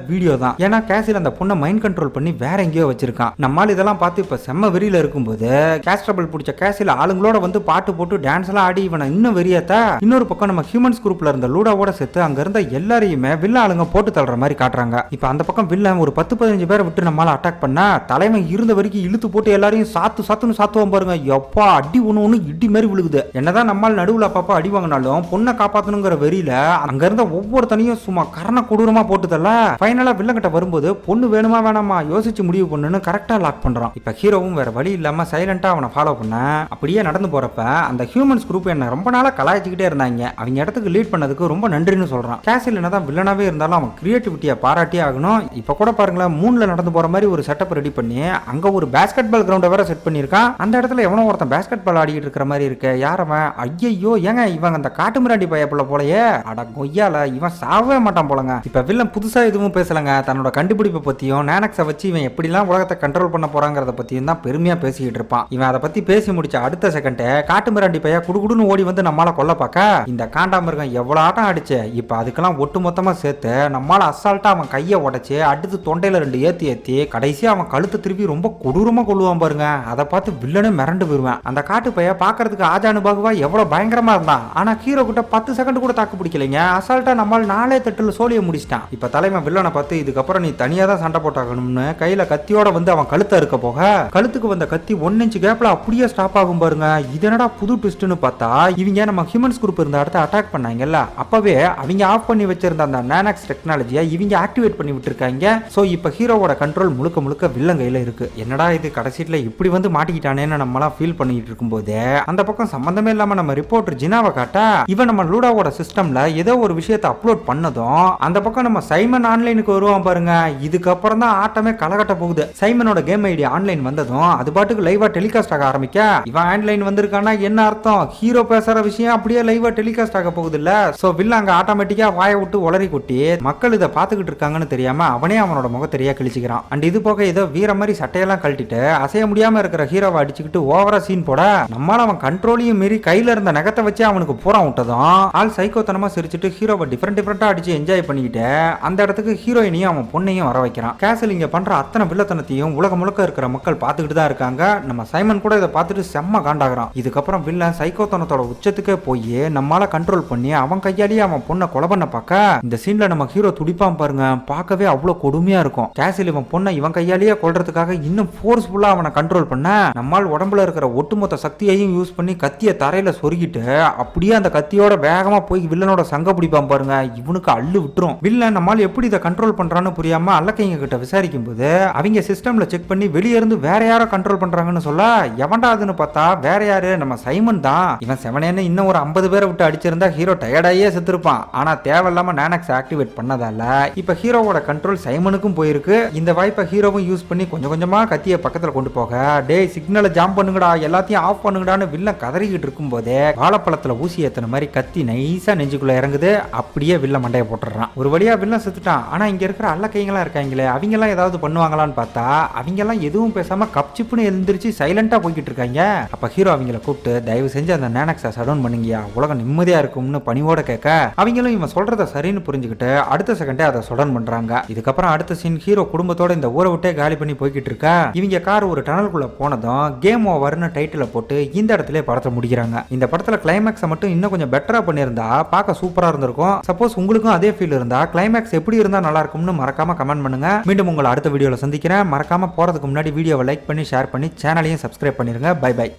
வீடியோ தான். ஏன்னா கேசில் அந்த பொண்ணை மைண்ட் கண்ட்ரோல் பண்ணி வேற எங்கேயோ வச்சிருக்கான். நம்மால் இதெல்லாம் பார்த்து இப்ப செம்ம வெறியில இருக்கும்போது கேஸ்ட்ரபிள் பிடிச்ச கேசில் ஆளுங்களோட வந்து பாட்டு போட்டு டான்ஸ் எல்லாம் ஆடி இவனை இன்னும் வெறியாத்தா. இன்னொரு பக்கம் நம்ம ஹியூமன்ஸ் குரூப்ல இருந்த லூடாவோட சேர்த்து அங்க இருந்த எல்லாரையுமே வில்ல ஆளுங்க போட்டு தள்ளுற மாதிரி காட்டுறாங்க. இப்ப அந்த பக்கம் வில்லன் ஒரு 10-15 பேரை விட்டு நம்மளால அட்டாக் பண்ணா தலைமை இருந்த வரைக்கும் இழுத்து போட்டு எல்லாரையும் சாத்துன்னு சாத்துவோம் பாருங்க. எப்பா அடி ஒண்ணு இடி மாதிரி விழுகுது. என்னதான் நம்மால் நடுவுல அப்பப்பா அடி வாங்கினாலும் பொண்ணை காப்பாத்தணுங்கிற வெறியில அங்க இருந்த ஒவ்வொருத்தனையும் சும்மா கரண கொடூரமா போட்டு தள்ள ஃபைனலா வில்லன் கிட்ட வரும்போது பொண்ணு வேணுமா வேணாமா யோசிச்சு முடிவு பண்ணுன்னு கரெக்டா லாக் பண்றான். இப்ப ஹீரோவும் வேற வழி இல்லாம சைலண்டா அவனை ஃபாலோ பண்ண அப்படியே நடந்து போறப்ப அந்த ஹியூமன்ஸ் குரூப் என்ன ரொம்ப நாளா கலாய்ச்சிக்கிட்டே இருந்தாங்க. அவங்க இடத்துக்கு லீட் பண்ணதுக்கு ரொம்ப நன்றின்னு சொல்றான். கேசில் என்னதான் வில்லனாவே இருந்தாலும் அவன் கிரியேட்டிவிட்டியை பாராட்டியே ஆகணும். இப்ப கூட பாருங்களேன், மூணுல நடந்து போற மாதிரி ஒரு செட்டப் ரெடி பண்ணி அங்க ஒரு பேஸ்கெட் பால் கிரவுண்டை வேற செட் பண்ணிருக்கான். அந்த இடத்துல எவனோ ஒருத்தன் பேஸ்கெட் பால் ஆடிட்டு இருக்கிற மாதிரி இருக்கு. யாரவன்? ஐயோ ஏங்க இவன் அந்த காட்டுமிராண்டி பையப்புல போலயே, அட கொய்யால இவன் சாவே மாட்டான் போலங்க. இப்ப வில்லன் புதுசா எதுவும் பேசலங்க, தன்னோட கண்டுபிடிப்பை பத்தியும் நானக்ஸை வச்சு இவன் எப்படிலாம் உலகத்தை கண்ட்ரோல் பண்ண போறாங்கிறத பத்தியும் தான் பெருமையா பேசிக்கிட்டு இருப்பான். இவன் அதை பத்தி பேசி முடிச்ச அடுத்த செகண்ட் காட்டுமிராண்டி பைய குடுகுடுன்னு ஓடி வந்து நம்மளால கொல்ல பார்க்க இந்த காண்டாமிருகம் எவ்வளவு ஆட்டம் ஆடிச்சு. இப்ப அதுக்கெல்லாம் ஒட்டு மொத்தமா சேர்த்து நம்மளால அசால்ட்டா அவன் கையை உடைச்சு அடுத்து தொண்டையில 2 ஏத்தி கடைசியா அவன் கழுத்தை திருப்பி ரொம்ப கொடூரமா கொள்ளுவான் பாருங்க. அதை பார்த்து வில்லனே மிரண்டு போயிருவேன். அந்த காட்டு பைய பாக்குறதுக்கு ஆஜானுபாகுவா எவ்வளவு பயங்கரமா இருந்தான். ஆனா ஹீரோ கிட்ட 10 செகண்ட் கூட தாக்கு பிடிக்கலைங்க. அசால்ட்டா நம்மால் 4 தட்டுல சோழிய முடிச்சிட்டான். இப்ப தலைமை வில்லனை பார்த்து இதுக்கப்புறம் நீ தனியா தான் சண்டை போட்டாகணும்னு கையில கத்தியோட வந்து அவன் கழுத்தை இருக்க போக கழுத்துக்கு வந்த கத்தி 1 இன்ச் கேப்ல அப்படியே ஸ்டாப் ஆகும் பாருங்க. இது என்னடா புது ட்விஸ்ட்னு பார்த்தா இவங்க நம்ம ஹியூமன்ஸ் குரூப் இருந்த இடத்த அட்டாக் பண்ணாங்கல்ல, அப்பவே அவங்க ஆஃப் பண்ணி வச்சிருந்த அந்த நானக்ஸ் டெக்னாலஜியை இவங்க ஆக்டிவேட் பண்ணி விட்டுருக்காங்க. சோ இப்ப ஹீரோவோட கண்ட்ரோல் முழுக்க வில்லன் கையில இருக்கு. என்னடா இது கடைசியில இப்படி வந்து மாட்டிக்கிட்டானேன்னு நம்மளாம் ஃபீல் பண்ணிட்டு இருக்கும்போது அந்த பக்கம் சம்பந்தமே இல்லாம நம்ம ரிப்போர்ட்டர் ஜினாவை காட்டா இவன் நம்ம லூடாவோட சிஸ்டம்ல ஏதோ ஒரு விஷயத்தை அப்லோட் பண்ணதும் அந்த பக்கம் நம்ம சைமன் ஆன்லைனுக்கு வருவான் பாருங்க. இதுக்கப்புறம் தான் ஆட்டமே கலகட்ட போகுது. சைமனோட கேம் ஐடி ஆன்லைன் வந்ததும் அது பாட்டுக்கு லைவா டெலிகாஸ்ட் ஆக ஆரம்பிக்க இவன் ஆன்லைன் வந்திருக்கானா என்ன அர்த்தம்? ஹீரோ பேசுற விஷயம் அப்படியே லைவா டெலிகாஸ்ட் ஆக போகுது இல்ல. சோ வில்ல அங்க ஆட்டோமேட்டிக்கா வாயை விட்டு உளறி கொட்டி மக்கள் இதை பாத்துக்கிட்டு இருக்காங்கன்னு தெரியாம அவனே அவனோட முகத்தெரியா கிழிச்சுக்கிறான். அண்ட் இது போக ஏதோ வீர மாதிரி சட்டையெல்லாம் கழட்டிட்டு அசைய முடியாம இருக்கிற ஹீரோவை அடிச்சுக்கிட்டு ஓவரா சீன் போட நம்மளால அவன் கண்ட்ரோலையும் மீறி கையில இருந்த நகத்தை வச்சு அவனுக்கு பூரா விட்டதும் ஆள் சைக்கோத்தனமா சிரிச்சுட்டு ஹீரோவை டிஃபரெண்டா அடிச்சு என்ஜாய் பண்ணிக்கிட்டு அந்த இடத்துக்கு ஹீரோயினையும் அவன் பொண்ணையும் வர வைக்கிறான். கேசல் இங்க பண்ற அத்தனை வில்லத்தனத்தையும் உலகம் முழுக்க இருக்கிற மக்கள் பார்த்துக்கிட்டு தான் இருக்காங்க. நம்ம சைமன் கூட இதை பார்த்துட்டு செம்ம காண்டாகிறான். இதுக்கப்புறம் வில்லன் சைக்கோத்தனத்தோட உச்சத்துக்கே போய் நம்மளால கண்ட்ரோல் பண்ணி அவன் கையாலேயே அவன் பொண்ணை கொலை பண்ண பார்க்க இந்த சீன்ல நம்ம ஹீரோ துடிப்பான் பாருங்க. பார்க்கவே அவ்வளவு கொடுமையா இருக்கும். கேசல் இவன் பொண்ணை இவன் கையாலேயே கொல்றதுக்காக இன்னும் ஃபோர்ஸ்ஃபுல்லா அவனை கண்ட்ரோல் பண்ண நம்மால் உடம்புல இருக்கிற ஒட்டுமொத்த சக்தியையும் யூஸ் பண்ணி கத்திய தரையில சொருகிட்டு அப்படியே அந்த கத்தியோட வேகமா போய் வில்லனோட சங்க பிடிப்பான் பாருங்க. இவனுக்கு அள்ளு விட்டுரும். வில்லன் நம்மால் எப்படி இதை கண்ட்ரோல் பண்றான்னு புரியாம அல்லக்கைங்க கிட்ட விசாரிக்கும் போது அவங்க சிஸ்டம்ல செக் பண்ணி வெளியே இருந்து வேற யாரோ கண்ட்ரோல் பண்றாங்கன்னு சொல்ல எவன்டா அதுன்னு பார்த்தா வேற யாரு நம்ம சைமன் தான். இவன் செவனேன்னு இன்னும் ஒரு 50 பேரை விட்டு அடிச்சிருந்தா ஹீரோ டயர்டாயே செத்துருப்பான். ஆனா தேவையில்லாம நானக்ஸ் ஆக்டிவேட் பண்ணதால இப்ப ஹீரோவோட கண்ட்ரோல் சைமனுக்கும் போயிருக்கு. இந்த வாய்ப்பை ஹீரோவும் யூஸ் பண்ணி கொஞ்சம் கொஞ்சமா கத்திய பக்கத்துல கொண்டு போக டேய் சிக்னலை ஜாம் பண்ணுங்கடா எல்லாத்தையும் ஆஃப் பண்ணுங்கடான்னு வில்லன் கதறிக்கிட்டு இருக்கும் போதே வாழைப்பழத்துல ஊசி ஏத்தன மாதிரி கத்தி நைஸா நெஞ்சுக்குள்ள இறங்குது. அப்படியே வில்லன் மண்டையை போட்டுறான். ஒரு வழியா வில்லன் செத்துட்டான். ஆனா இங்க இருக்கிற அல்ல கைங்களா இருக்காங்களே, அவங்க எல்லாம் ஏதாவது பண்ணுவாங்களான்னு பார்த்தா அவங்க எல்லாம் எதுவும் பேசாம கப்சிப்புன்னு எழுந்திருச்சு சைலண்டா போய்கிட்டு இருக்காங்க. அப்ப ஹீரோ அவங்கள கூப்பிட்டு தயவு செஞ்சு அந்த நேனக்ஸை சடவுன் பண்ணுங்கயா, உலகம் நிம்மதியா இருக்கும்னு பணிவோட கேட்க அவங்களும் இவன் சொல்றத சரின்னு புரிஞ்சுக்கிட்டு அடுத்த செகண்டே அதை சடவுன் பண்றாங்க. இதுக்கப்புறம் அடுத்த சீன் ஹீரோ குடும்பத்தோட இந்த ஊரை விட்டே காலி பண்ணி போய்கிட்டு இருக்கா. இவங்க கார் ஒரு டனலுக்குள்ள போனதும் கேம் ஓவர்னு டைட்டில போட்டு இந்த இடத்துல படத்தை முடிக்கிறாங்க. இந்த படத்துல கிளைமேக்ஸை மட்டும் இன்னும் கொஞ்சம் பெட்டரா பண்ணியிருந்தா பார்க்க சூப்பரா இருந்திருக்கும். சப்போஸ் உங்களுக்கும் அதே ஃபீல் இருந்தா கிளைமேக்ஸ் எப்படி இருந்தா நல்லா இருக்கும்னு மறக்காம கமெண்ட் பண்ணுங்க. மீண்டும் உங்களை அடுத்த வீடியோல சந்திக்கிறேன். மறக்காம போறதுக்கு முன்னாடி வீடியோவை லைக் பண்ணி ஷேர் பண்ணி சேனலையும் சப்ஸ்கிரைப் பண்ணிருங்க. Bye by.